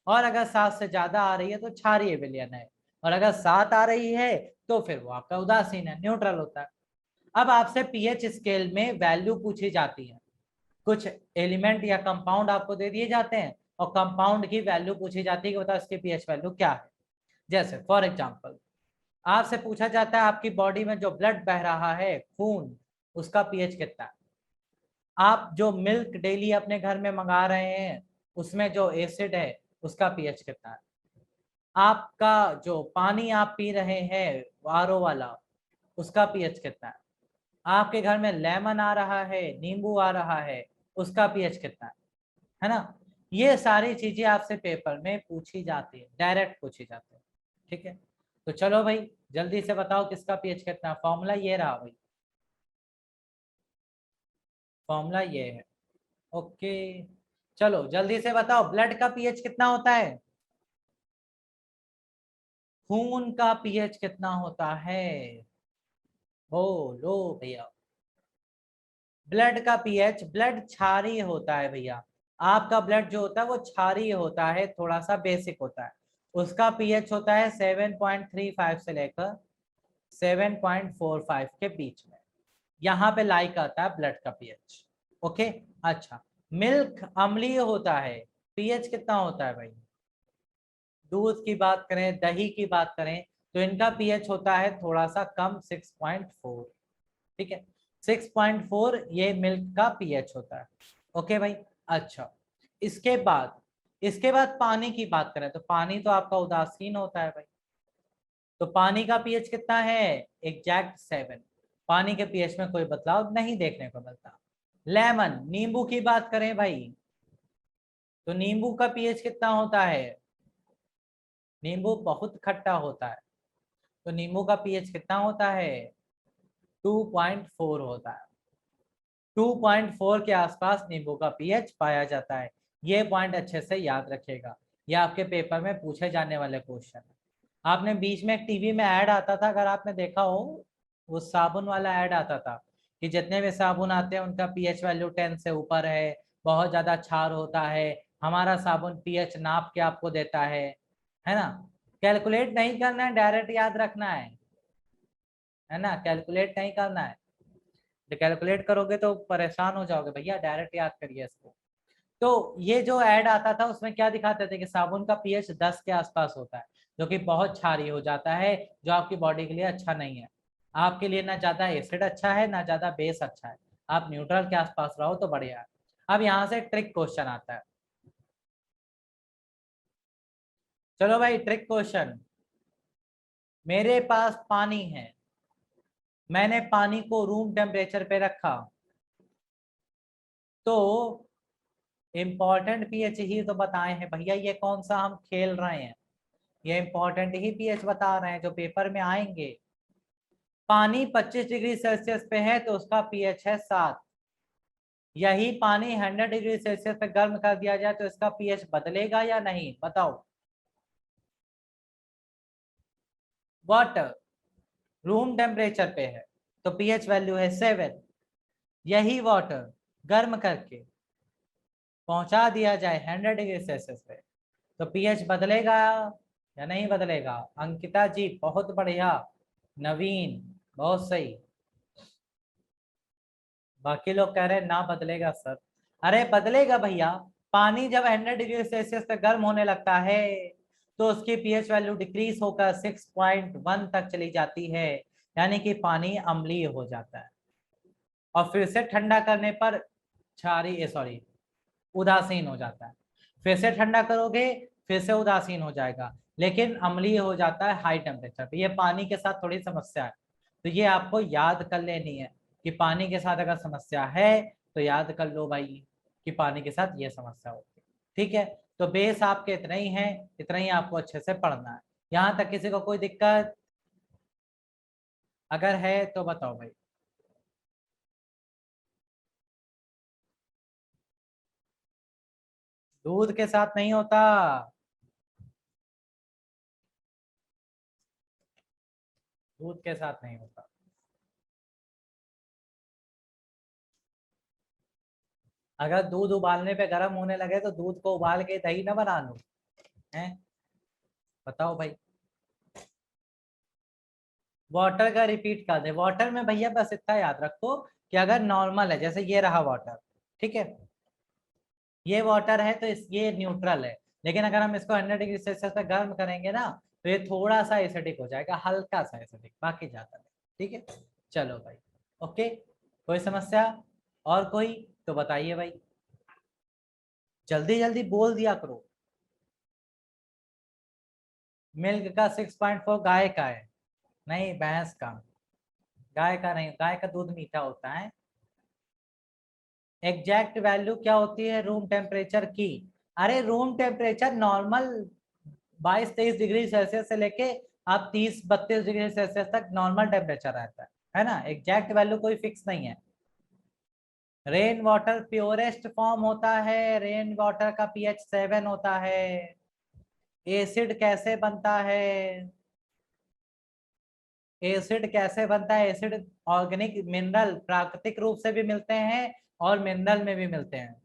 और अगर 7 से ज्यादा आ रही है तो क्षारीय विलयन है, और अगर 7 आ रही है तो फिर वो आपका उदासीन है, न्यूट्रल होता है। अब आपसे पीएच स्केल में वैल्यू पूछी जाती है, कुछ एलिमेंट या कंपाउंड आपको दे दिए जाते हैं और कंपाउंड की वैल्यू पूछी जाती है कि बताओ इसके पीएच वैल्यू क्या है। जैसे फॉर एग्जांपल आपसे पूछा जाता है आपकी बॉडी में जो ब्लड बह रहा है, खून, उसका पीएच कितना है। आप जो मिल्क डेली अपने घर में मंगा रहे हैं उसमें जो एसिड है उसका पीएच कितना है। आपका जो पानी आप पी रहे हैं आरओ वाला, उसका पीएच कितना है। आपके घर में लेमन आ रहा है, नींबू आ रहा है, उसका पीएच कितना है ना। ये सारी चीजें आपसे पेपर में पूछी जाती है, डायरेक्ट पूछी जाती है। ठीक है, तो चलो भाई जल्दी से बताओ किसका पीएच कितना। फॉर्मूला ये रहा भाई, फॉर्मूला ये है। ओके, चलो जल्दी से बताओ ब्लड का पीएच कितना होता है, खून का पीएच कितना होता है। बोलो भैया। ब्लड का पीएच, ब्लड क्षारीय होता है भैया। आपका ब्लड जो होता है वो क्षारीय होता है, थोड़ा सा बेसिक होता है। उसका पीएच होता है 7.35 से लेकर 7.45 के बीच में, यहाँ पे लाइक आता है ब्लड का पीएच। ओके, अच्छा, मिल्क अम्लीय होता है, पीएच कितना होता है भाई। दूध की बात करें, दही की बात करें, तो इनका पीएच होता है थोड़ा सा कम, 6.4। ठीक है, 6.4 ये मिल्क का पीएच होता है। ओके भाई, अच्छा, इसके बाद पानी की बात करें तो पानी तो आपका उदासीन होता है भाई। तो पानी का पीएच कितना है, एग्जैक्ट 7। पानी के पीएच में कोई बदलाव नहीं देखने को मिलता। लेमन, नींबू की बात करें भाई तो नींबू का पीएच कितना होता है? नींबू बहुत खट्टा होता है, तो नींबू का पीएच कितना होता है? 2.4 होता है। 2.4 के आसपास नींबू का पीएच पाया जाता है। ये पॉइंट अच्छे से याद रखिएगा, ये आपके पेपर में पूछे जाने वाले क्वेश्चन है। आपने बीच में एक टीवी में ऐड आता था, अगर आपने देखा हो, वो साबुन वाला ऐड आता था कि जितने भी साबुन आते हैं उनका पीएच वैल्यू 10 से ऊपर है, बहुत ज्यादा क्षार होता है, हमारा साबुन पीएच नाप के आपको देता है ना। कैलकुलेट नहीं करना है, डायरेक्ट याद रखना है ना, कैलकुलेट नहीं करना है। तो कैलकुलेट करोगे तो परेशान हो जाओगे भैया, डायरेक्ट याद करिए इसको। तो ये जो ऐड आता था उसमें क्या दिखाते थे कि साबुन का पीएच 10 के आसपास होता है, जो कि बहुत क्षारीय हो जाता है, जो आपकी बॉडी के लिए अच्छा नहीं है। आपके लिए ना ज्यादा एसिड अच्छा है ना ज्यादा बेस अच्छा है, आप न्यूट्रल के आसपास रहो तो बढ़िया है। अब यहाँ से ट्रिक क्वेश्चन आता है। चलो भाई ट्रिक क्वेश्चन, मेरे पास पानी है, मैंने पानी को रूम टेम्परेचर पे रखा, तो इंपॉर्टेंट पीएच ही तो बताए हैं भैया, ये कौन सा हम खेल रहे हैं, ये इंपॉर्टेंट ही पीएच बता रहे हैं जो पेपर में आएंगे। पानी 25 डिग्री सेल्सियस पे है तो उसका पीएच है 7। यही पानी 100 डिग्री सेल्सियस पे गर्म कर दिया जाए तो इसका पीएच बदलेगा या नहीं, बताओ। वाटर रूम टेम्परेचर पे है तो पीएच वैल्यू है 7। यही वाटर गर्म करके पहुंचा दिया जाए 100 डिग्री सेल्सियस पे तो पीएच बदलेगा या नहीं बदलेगा? अंकिता जी बहुत बढ़िया, नवीन बहुत सही, बाकी लोग कह रहे हैं ना बदलेगा सर। अरे बदलेगा भैया, पानी जब 100 डिग्री सेल्सियस पे गर्म होने लगता है तो उसकी पीएच वैल्यू डिक्रीज होकर 6.1 तक चली जाती है, यानी कि पानी अम्लीय हो जाता है। और फिर से ठंडा करने पर क्षारीय सॉरी उदासीन हो जाता है। फिर से ठंडा करोगे फिर से उदासीन हो जाएगा, लेकिन अम्लीय हो जाता है हाई टेम्परेचर पे। ये पानी के साथ थोड़ी समस्या है, तो ये आपको याद कर लेनी है कि पानी के साथ अगर समस्या है तो याद कर लो भाई कि पानी के साथ ये समस्या होती है। ठीक है, तो बेस आपके इतना ही है, इतना ही आपको अच्छे से पढ़ना है। यहाँ तक किसी को कोई दिक्कत अगर है तो बताओ भाई। दूध के साथ नहीं होता, दूध के साथ नहीं होता। अगर दूध उबालने पे गर्म होने लगे तो दूध को उबाल के दही ना बना लूं है, बताओ भाई। वाटर का रिपीट कर दे, वाटर में भैया बस इतना याद रखो कि अगर नॉर्मल है, जैसे ये रहा वाटर, ठीक है, ये वाटर है तो ये न्यूट्रल है, लेकिन अगर हम इसको 100 डिग्री सेल्सियस पे गर्म करेंगे ना तो ये थोड़ा सा एसिडिक हो जाएगा, हल्का सा एसिडिक, बाकी ज्यादा नहीं। ठीक है, चलो भाई, ओके, कोई समस्या और कोई तो बताइए भाई, जल्दी जल्दी बोल दिया करो। मिल्क का 6.4 गाय का है, नहीं भैंस का, गाय का नहीं, गाय का दूध मीठा होता है। एग्जैक्ट वैल्यू क्या होती है रूम टेम्परेचर की? अरे room temperature normal 22-23 degree Celsius से लेके आप 30-32 डिग्री सेल्सियस तक नॉर्मल टेम्परेचर रहता है ना, एग्जैक्ट वैल्यू कोई फिक्स नहीं है। रेन वाटर प्योरेस्ट फॉर्म होता है, रेन वाटर का पीएच 7 होता है। एसिड कैसे बनता है? एसिड कैसे बनता है? एसिड ऑर्गेनिक मिनरल प्राकृतिक रूप से भी मिलते हैं और मिनरल में भी मिलते हैं।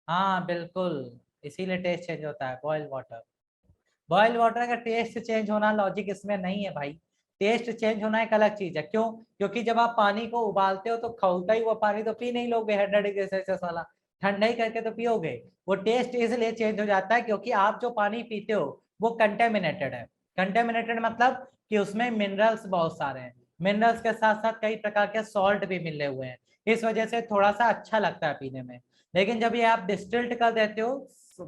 हाँ बिल्कुल, इसीलिए टेस्ट चेंज होता है। बॉइल वाटर, बॉइल वाटर का टेस्ट चेंज होना लॉजिक इसमें नहीं है भाई, टेस्ट चेंज होना एक अलग चीज है। क्यों? क्योंकि जब आप पानी को उबालते हो तो खौलता ही हुआ पानी तो पी नहीं लोगे 100 डिग्री सेल्सियस वाला, ठंडा ही करके तो पियोगे। वो टेस्ट इसलिए चेंज हो जाता है क्योंकि आप जो पानी पीते हो वो कंटेमिनेटेड है। कंटेमिनेटेड मतलब कि उसमें मिनरल्स बहुत सारे हैं, मिनरल्स के साथ साथ कई प्रकार के सॉल्ट भी मिले हुए हैं, इस वजह से थोड़ा सा अच्छा लगता है पीने में। लेकिन जब ये आप डिस्टिल्ड कर देते हो,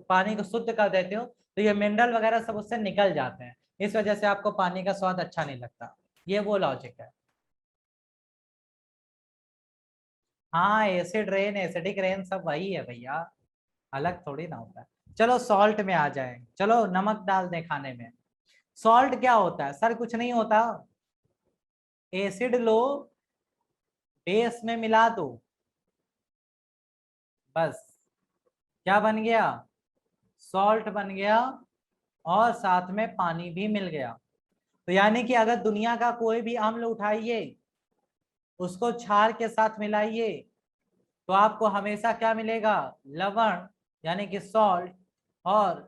पानी को शुद्ध कर देते हो, तो ये मिनरल वगैरह सब उससे निकल जाते हैं, इस वजह से आपको पानी का स्वाद अच्छा नहीं लगता। ये वो लॉजिक है। हाँ, एसिड रेन, एसिडिक रेन सब वही है भैया, अलग थोड़ी ना होता है। चलो सॉल्ट में आ जाए, चलो नमक डाल दें खाने में। सॉल्ट क्या होता है सर? कुछ नहीं होता, एसिड लो, बेस में मिला दो, बस क्या बन गया? सॉल्ट बन गया, और साथ में पानी भी मिल गया। तो यानी कि अगर दुनिया का कोई भी अम्ल उठाइए, उसको क्षार के साथ मिलाइए, तो आपको हमेशा क्या मिलेगा? लवण, यानी कि सॉल्ट, और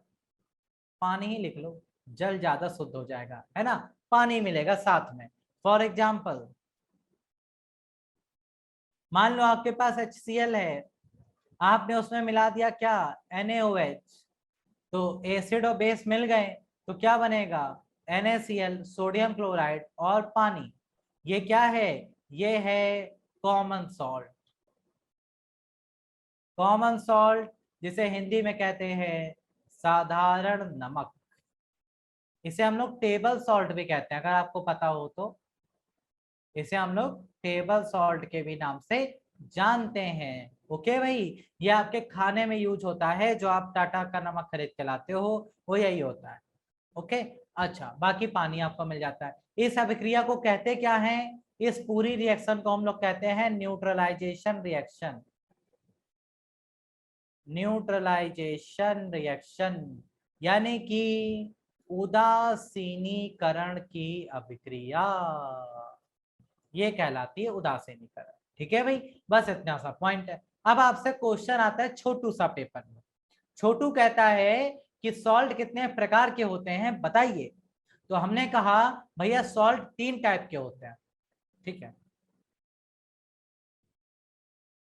पानी ही लिख लो, जल ज्यादा शुद्ध हो जाएगा, है ना, पानी मिलेगा साथ में। फॉर एग्जाम्पल, मान लो आपके पास HCl है, आपने उसमें मिला दिया क्या? NaOH, तो एसिड और बेस मिल गए, तो क्या बनेगा? NaCl, सोडियम क्लोराइड और पानी। ये क्या है? ये है कॉमन सॉल्ट। कॉमन सॉल्ट, जिसे हिंदी में कहते हैं साधारण नमक। इसे हम लोग टेबल सॉल्ट भी कहते हैं, अगर आपको पता हो तो। इसे हम लोग टेबल सॉल्ट के भी नाम से जानते हैं। ओके भाई, ये आपके खाने में यूज होता है, जो आप टाटा का नमक खरीद के लाते हो, वो यही होता है। ओके, अच्छा, बाकी पानी आपको मिल जाता है। इस अभिक्रिया को कहते क्या है? इस पूरी रिएक्शन को हम लोग कहते हैं न्यूट्रलाइजेशन रिएक्शन। न्यूट्रलाइजेशन रिएक्शन, यानी कि उदासीनीकरण की अभिक्रिया, ये कहलाती है उदासीनीकरण। ठीक है भाई, बस इतना सा पॉइंट है। अब आपसे क्वेश्चन आता है छोटू सा पेपर में। छोटू कहता है कि सॉल्ट कितने प्रकार के होते हैं बताइए। तो हमने कहा भैया सॉल्ट 3 टाइप के होते हैं। ठीक है,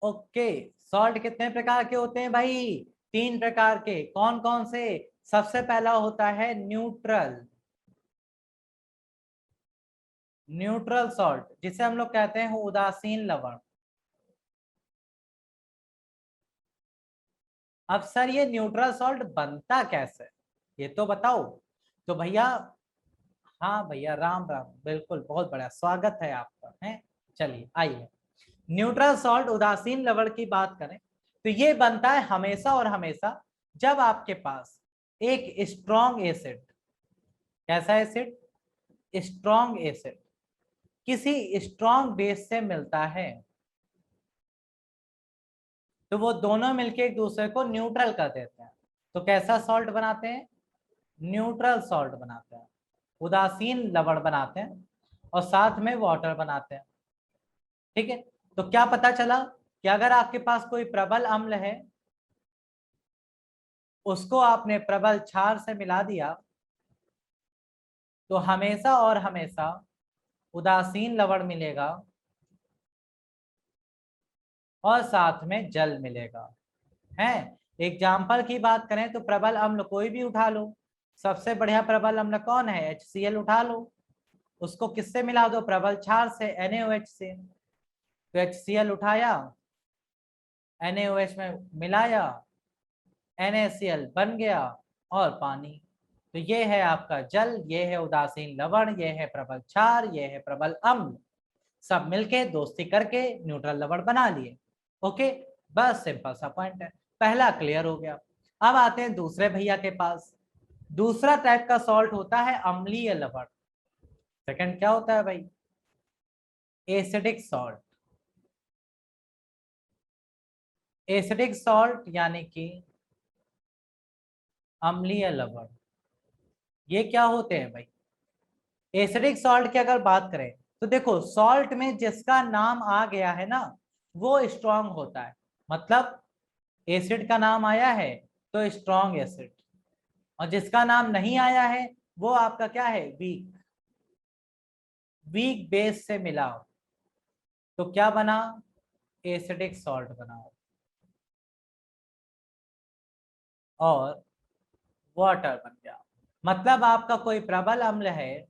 ओके, सॉल्ट कितने प्रकार के होते हैं भाई? 3 प्रकार के। कौन कौन से? सबसे पहला होता है न्यूट्रल, न्यूट्रल सॉल्ट, जिसे हम लोग कहते हैं उदासीन लवण। अब सर ये न्यूट्रल सॉल्ट बनता कैसे, ये तो बताओ। तो भैया, हाँ भैया, राम राम, बिल्कुल, बहुत बड़ा स्वागत है आपका, है। चलिए आइए, न्यूट्रल सॉल्ट, उदासीन लवण की बात करें तो ये बनता है हमेशा और हमेशा जब आपके पास एक स्ट्रॉन्ग एसिड, कैसा एसिड? स्ट्रॉन्ग एसिड किसी स्ट्रॉन्ग बेस से मिलता है, तो वो दोनों मिलके एक दूसरे को न्यूट्रल कर देते हैं। तो कैसा सॉल्ट बनाते हैं? न्यूट्रल सॉल्ट बनाते हैं, उदासीन लवण बनाते हैं, और साथ में वाटर बनाते हैं। ठीक है, तो क्या पता चला कि अगर आपके पास कोई प्रबल अम्ल है, उसको आपने प्रबल क्षार से मिला दिया, तो हमेशा और हमेशा उदासीन लवण मिलेगा, और साथ में जल मिलेगा, है। एग्जाम्पल की बात करें तो प्रबल अम्ल कोई भी उठा लो, सबसे बढ़िया प्रबल अम्ल कौन है? HCl उठा लो, उसको किससे मिला दो? प्रबल क्षार से, NaOH से। तो HCl उठाया, NaOH में मिलाया, NaCl बन गया, और पानी। तो ये है आपका जल, ये है उदासीन लवण, ये है प्रबल क्षार, ये है प्रबल अम्ल, सब मिलके दोस्ती करके न्यूट्रल लवण बना लिए। ओके, बस सिंपल सा पॉइंट है, पहला क्लियर हो गया। अब आते हैं दूसरे भैया के पास। दूसरा टाइप का सॉल्ट होता है अम्लीय लवण। सेकंड क्या होता है भाई? Acidic salt. एसिडिक सॉल्ट यानी कि अम्लीय लवण, ये क्या होते हैं भाई? एसिडिक सॉल्ट की अगर बात करें तो देखो, सॉल्ट में जिसका नाम आ गया है ना, वो स्ट्रांग होता है। मतलब एसिड का नाम आया है तो स्ट्रांग एसिड, और जिसका नाम नहीं आया है वो आपका क्या है? वीक। वीक बेस से मिला, तो क्या बना? एसिडिक सॉल्ट बना, और वाटर बन गया। मतलब आपका कोई प्रबल अम्ल है,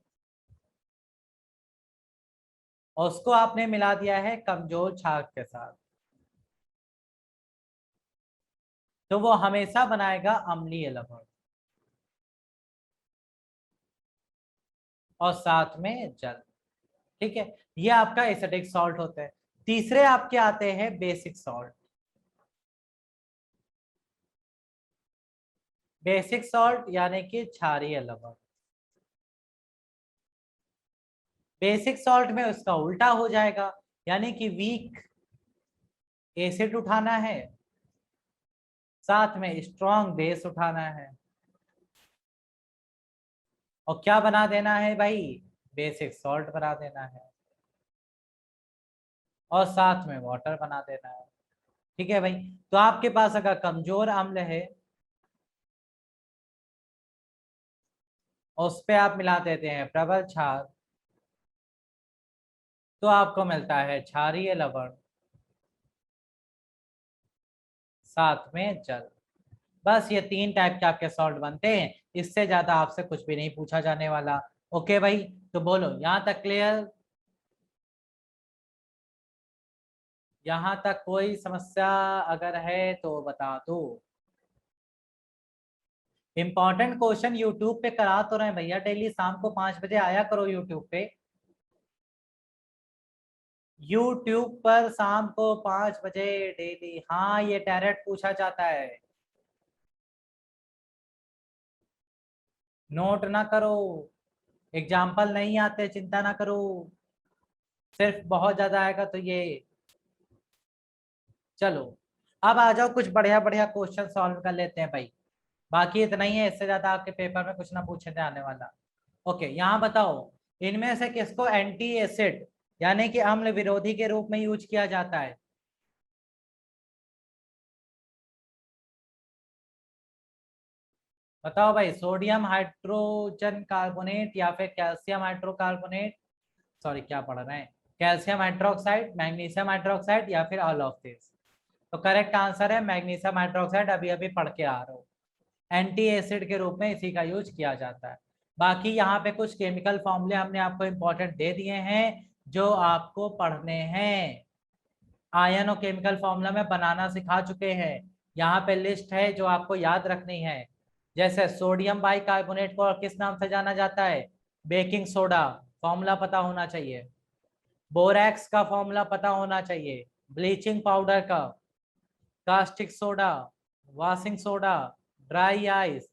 और उसको आपने मिला दिया है कमजोर क्षार के साथ, तो वो हमेशा बनाएगा अम्लीय लवण, और साथ में जल। ठीक है, ये आपका एसिडिक सॉल्ट होता है। तीसरे आपके आते हैं बेसिक सॉल्ट। बेसिक सॉल्ट यानी कि क्षारीय लवण। बेसिक सॉल्ट में उसका उल्टा हो जाएगा, यानी कि वीक एसिड उठाना है, साथ में स्ट्रॉन्ग बेस उठाना है, और क्या बना देना है भाई, बेसिक सॉल्ट बना देना है, और साथ में वाटर बना देना है। ठीक है भाई। तो आपके पास अगर कमजोर अम्ल है और उस पे आप मिला देते हैं प्रबल क्षार, तो आपको मिलता है क्षारीय लवण साथ में जल। बस ये 3 टाइप के आपके सॉल्ट बनते हैं, इससे ज्यादा आपसे कुछ भी नहीं पूछा जाने वाला। ओके भाई, तो बोलो यहां तक क्लियर? यहां तक कोई समस्या अगर है तो बता दो। इंपॉर्टेंट क्वेश्चन यूट्यूब पे करा तो रहे भैया, डेली शाम को 5 बजे आया करो यूट्यूब पे। यूट्यूब पर शाम को 5 बजे डेली, हाँ ये डायरेक्ट पूछा जाता है। नोट ना करो, एग्जाम्पल नहीं आते, चिंता ना करो, सिर्फ बहुत ज्यादा आएगा तो ये। चलो अब आ जाओ, कुछ बढ़िया बढ़िया क्वेश्चन सॉल्व कर लेते हैं भाई। बाकी इतना ही है, इससे ज्यादा आपके पेपर में कुछ ना पूछे आने वाला। ओके, यहाँ बताओ, इनमें से किसको एंटी एसिड यानी कि अम्ल विरोधी के रूप में यूज किया जाता है? बताओ भाई, सोडियम हाइड्रोजन कार्बोनेट या फिर कैल्शियम हाइड्रोकार्बोनेट, सॉरी क्या पढ़ रहे हैं, कैल्शियम हाइड्रोक्साइड, मैग्नीशियम हाइड्रोक्साइड, या फिर ऑल ऑफ दिस? तो करेक्ट आंसर है मैग्नीशियम हाइड्रोक्साइड, अभी अभी पढ़ के आ रहा हूँ। एंटी एसिड के रूप में इसी का यूज किया जाता है। बाकी यहाँ पे कुछ केमिकल फॉर्मूले हमने आपको इंपॉर्टेंट दे दिए हैं जो आपको पढ़ने हैं। आयन और केमिकल फॉर्मूला में बनाना सिखा चुके हैं, यहाँ पे लिस्ट है जो आपको याद रखनी है। जैसे सोडियम बाइकार्बोनेट को और किस नाम से जाना जाता है? बेकिंग सोडा, फॉर्मूला पता होना चाहिए। बोरैक्स का फॉर्मूला पता होना चाहिए। ब्लीचिंग पाउडर का, caustic soda, washing soda, dry ice,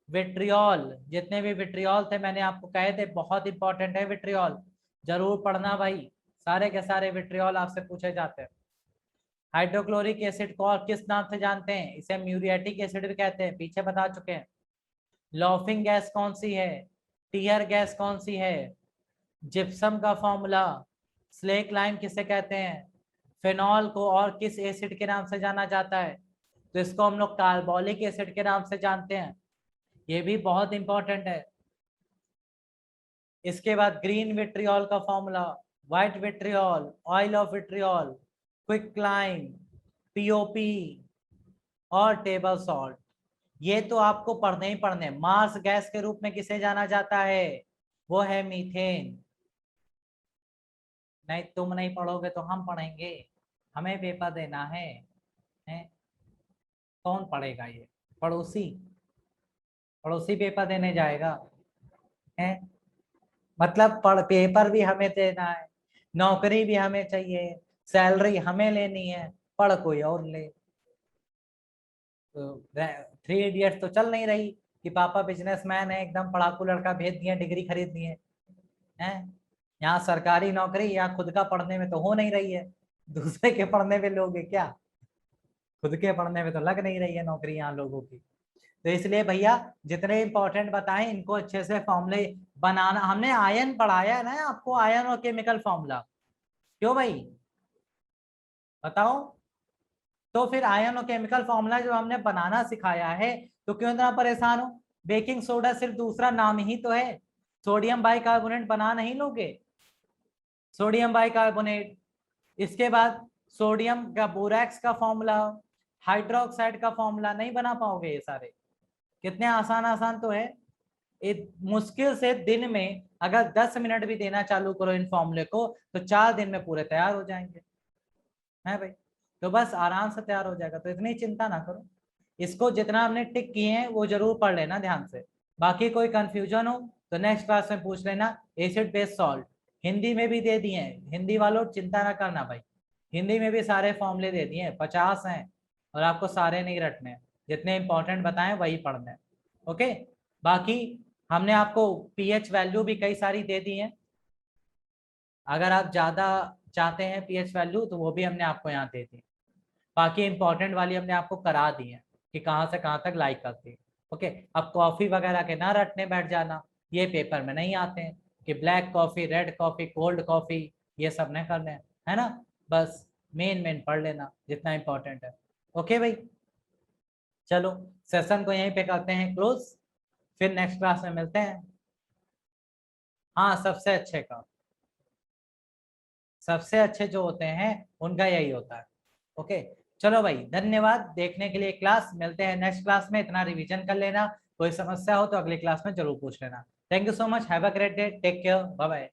vitriol, जितने भी विट्रियोल थे मैंने आपको कहे थे, बहुत इंपॉर्टेंट है विट्रियोल, जरूर पढ़ना भाई। सारे के सारे विट्रियोल आपसे पूछे जाते हैं। हाइड्रोक्लोरिक एसिड को और किस नाम से जानते हैं? इसे म्यूरियाटिक एसिड भी कहते हैं, पीछे बता चुके हैं। लॉफिंग गैस कौन सी है? टीयर गैस कौन सी है? जिप्सम का फॉर्मूला, स्लेक लाइम किसे कहते हैं? फिनॉल को और किस एसिड के नाम से जाना जाता है? तो इसको हम लोग कार्बोलिक एसिड के नाम से जानते हैं, ये भी बहुत इंपॉर्टेंट है। इसके बाद ग्रीन विट्रियोल का formula, white vitriol, oil of vitriol, quicklime, POP, और टेबल सॉल्ट। ये तो आपको पढ़ने ही पढ़ने। मार्स गैस के रूप में किसे जाना जाता है? वो है मीथेन। नहीं तुम नहीं पढ़ोगे तो हम पढ़ेंगे, हमें पेपर देना है? कौन पढ़ेगा ये? पड़ोसी? पड़ोसी पेपर देने जाएगा है? मतलब पढ़, पेपर भी हमें देना है, नौकरी भी हमें चाहिए, सैलरी हमें लेनी है, पढ़ कोई और ले। तो 3 इडियट्स तो चल नहीं रही कि पापा बिजनेसमैन है, एकदम पढ़ाकू लड़का भेज दिए, डिग्री खरीद दिए हैं। यहाँ सरकारी नौकरी यहाँ खुद का पढ़ने में तो हो नहीं रही है, दूसरे के पढ़ने में लोगे क्या? खुद के पढ़ने में तो लग नहीं रही है नौकरी यहाँ लोगों की। तो इसलिए भैया जितने इंपॉर्टेंट बताएं इनको अच्छे से फॉर्मूले बनाना। हमने आयन पढ़ाया है ना आपको, आयन और केमिकल फॉर्मूला, क्यों भाई बताओ? तो फिर आयन और केमिकल फॉर्मूला जो हमने बनाना सिखाया है, तो क्यों इतना परेशान हो? बेकिंग सोडा सिर्फ दूसरा नाम ही तो है, सोडियम बाइकार्बोनेट बना नहीं लोगे? सोडियम बाइकार्बोनेट, इसके बाद सोडियम का बोरैक्स का फॉर्मूला, हाइड्रोक्साइड का फॉर्मूला, नहीं बना पाओगे ये सारे? कितने आसान आसान तो है। मुश्किल से दिन में अगर 10 मिनट भी देना चालू करो इन फॉर्मूले को, तो 4 दिन में पूरे तैयार हो जाएंगे, है भाई? तो बस आराम से तैयार हो जाएगा, तो इतनी चिंता ना करो। इसको जितना हमने टिक किए हैं वो जरूर पढ़ लेना ध्यान से। बाकी कोई कंफ्यूजन हो तो नेक्स्ट क्लास में पूछ लेना। एसिड बेस सॉल्ट हिंदी में भी दे दिए हैं, हिंदी वालों चिंता ना करना भाई। हिंदी में भी सारे फॉर्मूले दे दिए, 50 हैं, और आपको सारे नहीं रटने, जितने इंपॉर्टेंट बताएं वही पढ़ने। ओके, बाकी हमने आपको पीएच वैल्यू भी कई सारी दे दी है, अगर आप ज्यादा चाहते हैं पीएच वैल्यू तो वो भी हमने आपको यहाँ दे दी। बाकी इंपॉर्टेंट वाली हमने आपको करा दी है कि कहाँ से कहाँ तक लाइक करती है। ओके, अब कॉफी वगैरह के ना रटने बैठ जाना, ये पेपर में नहीं आते हैं कि black coffee, red coffee, cold coffee, ये सब नहीं करने हैं, है ना। बस मेन मेन पढ़ लेना जितना इंपॉर्टेंट है। ओके भाई, चलो सेशन को यहीं पे करते हैं क्लोज, फिर नेक्स्ट क्लास में मिलते हैं। हाँ, सबसे अच्छे का, सबसे अच्छे जो होते हैं उनका यही होता है। ओके, चलो भाई, धन्यवाद देखने के लिए क्लास, मिलते हैं नेक्स्ट क्लास में। इतना रिवीजन कर लेना, कोई समस्या हो तो अगली क्लास में जरूर पूछ लेना। Thank you so much, have a great day, take care, bye bye.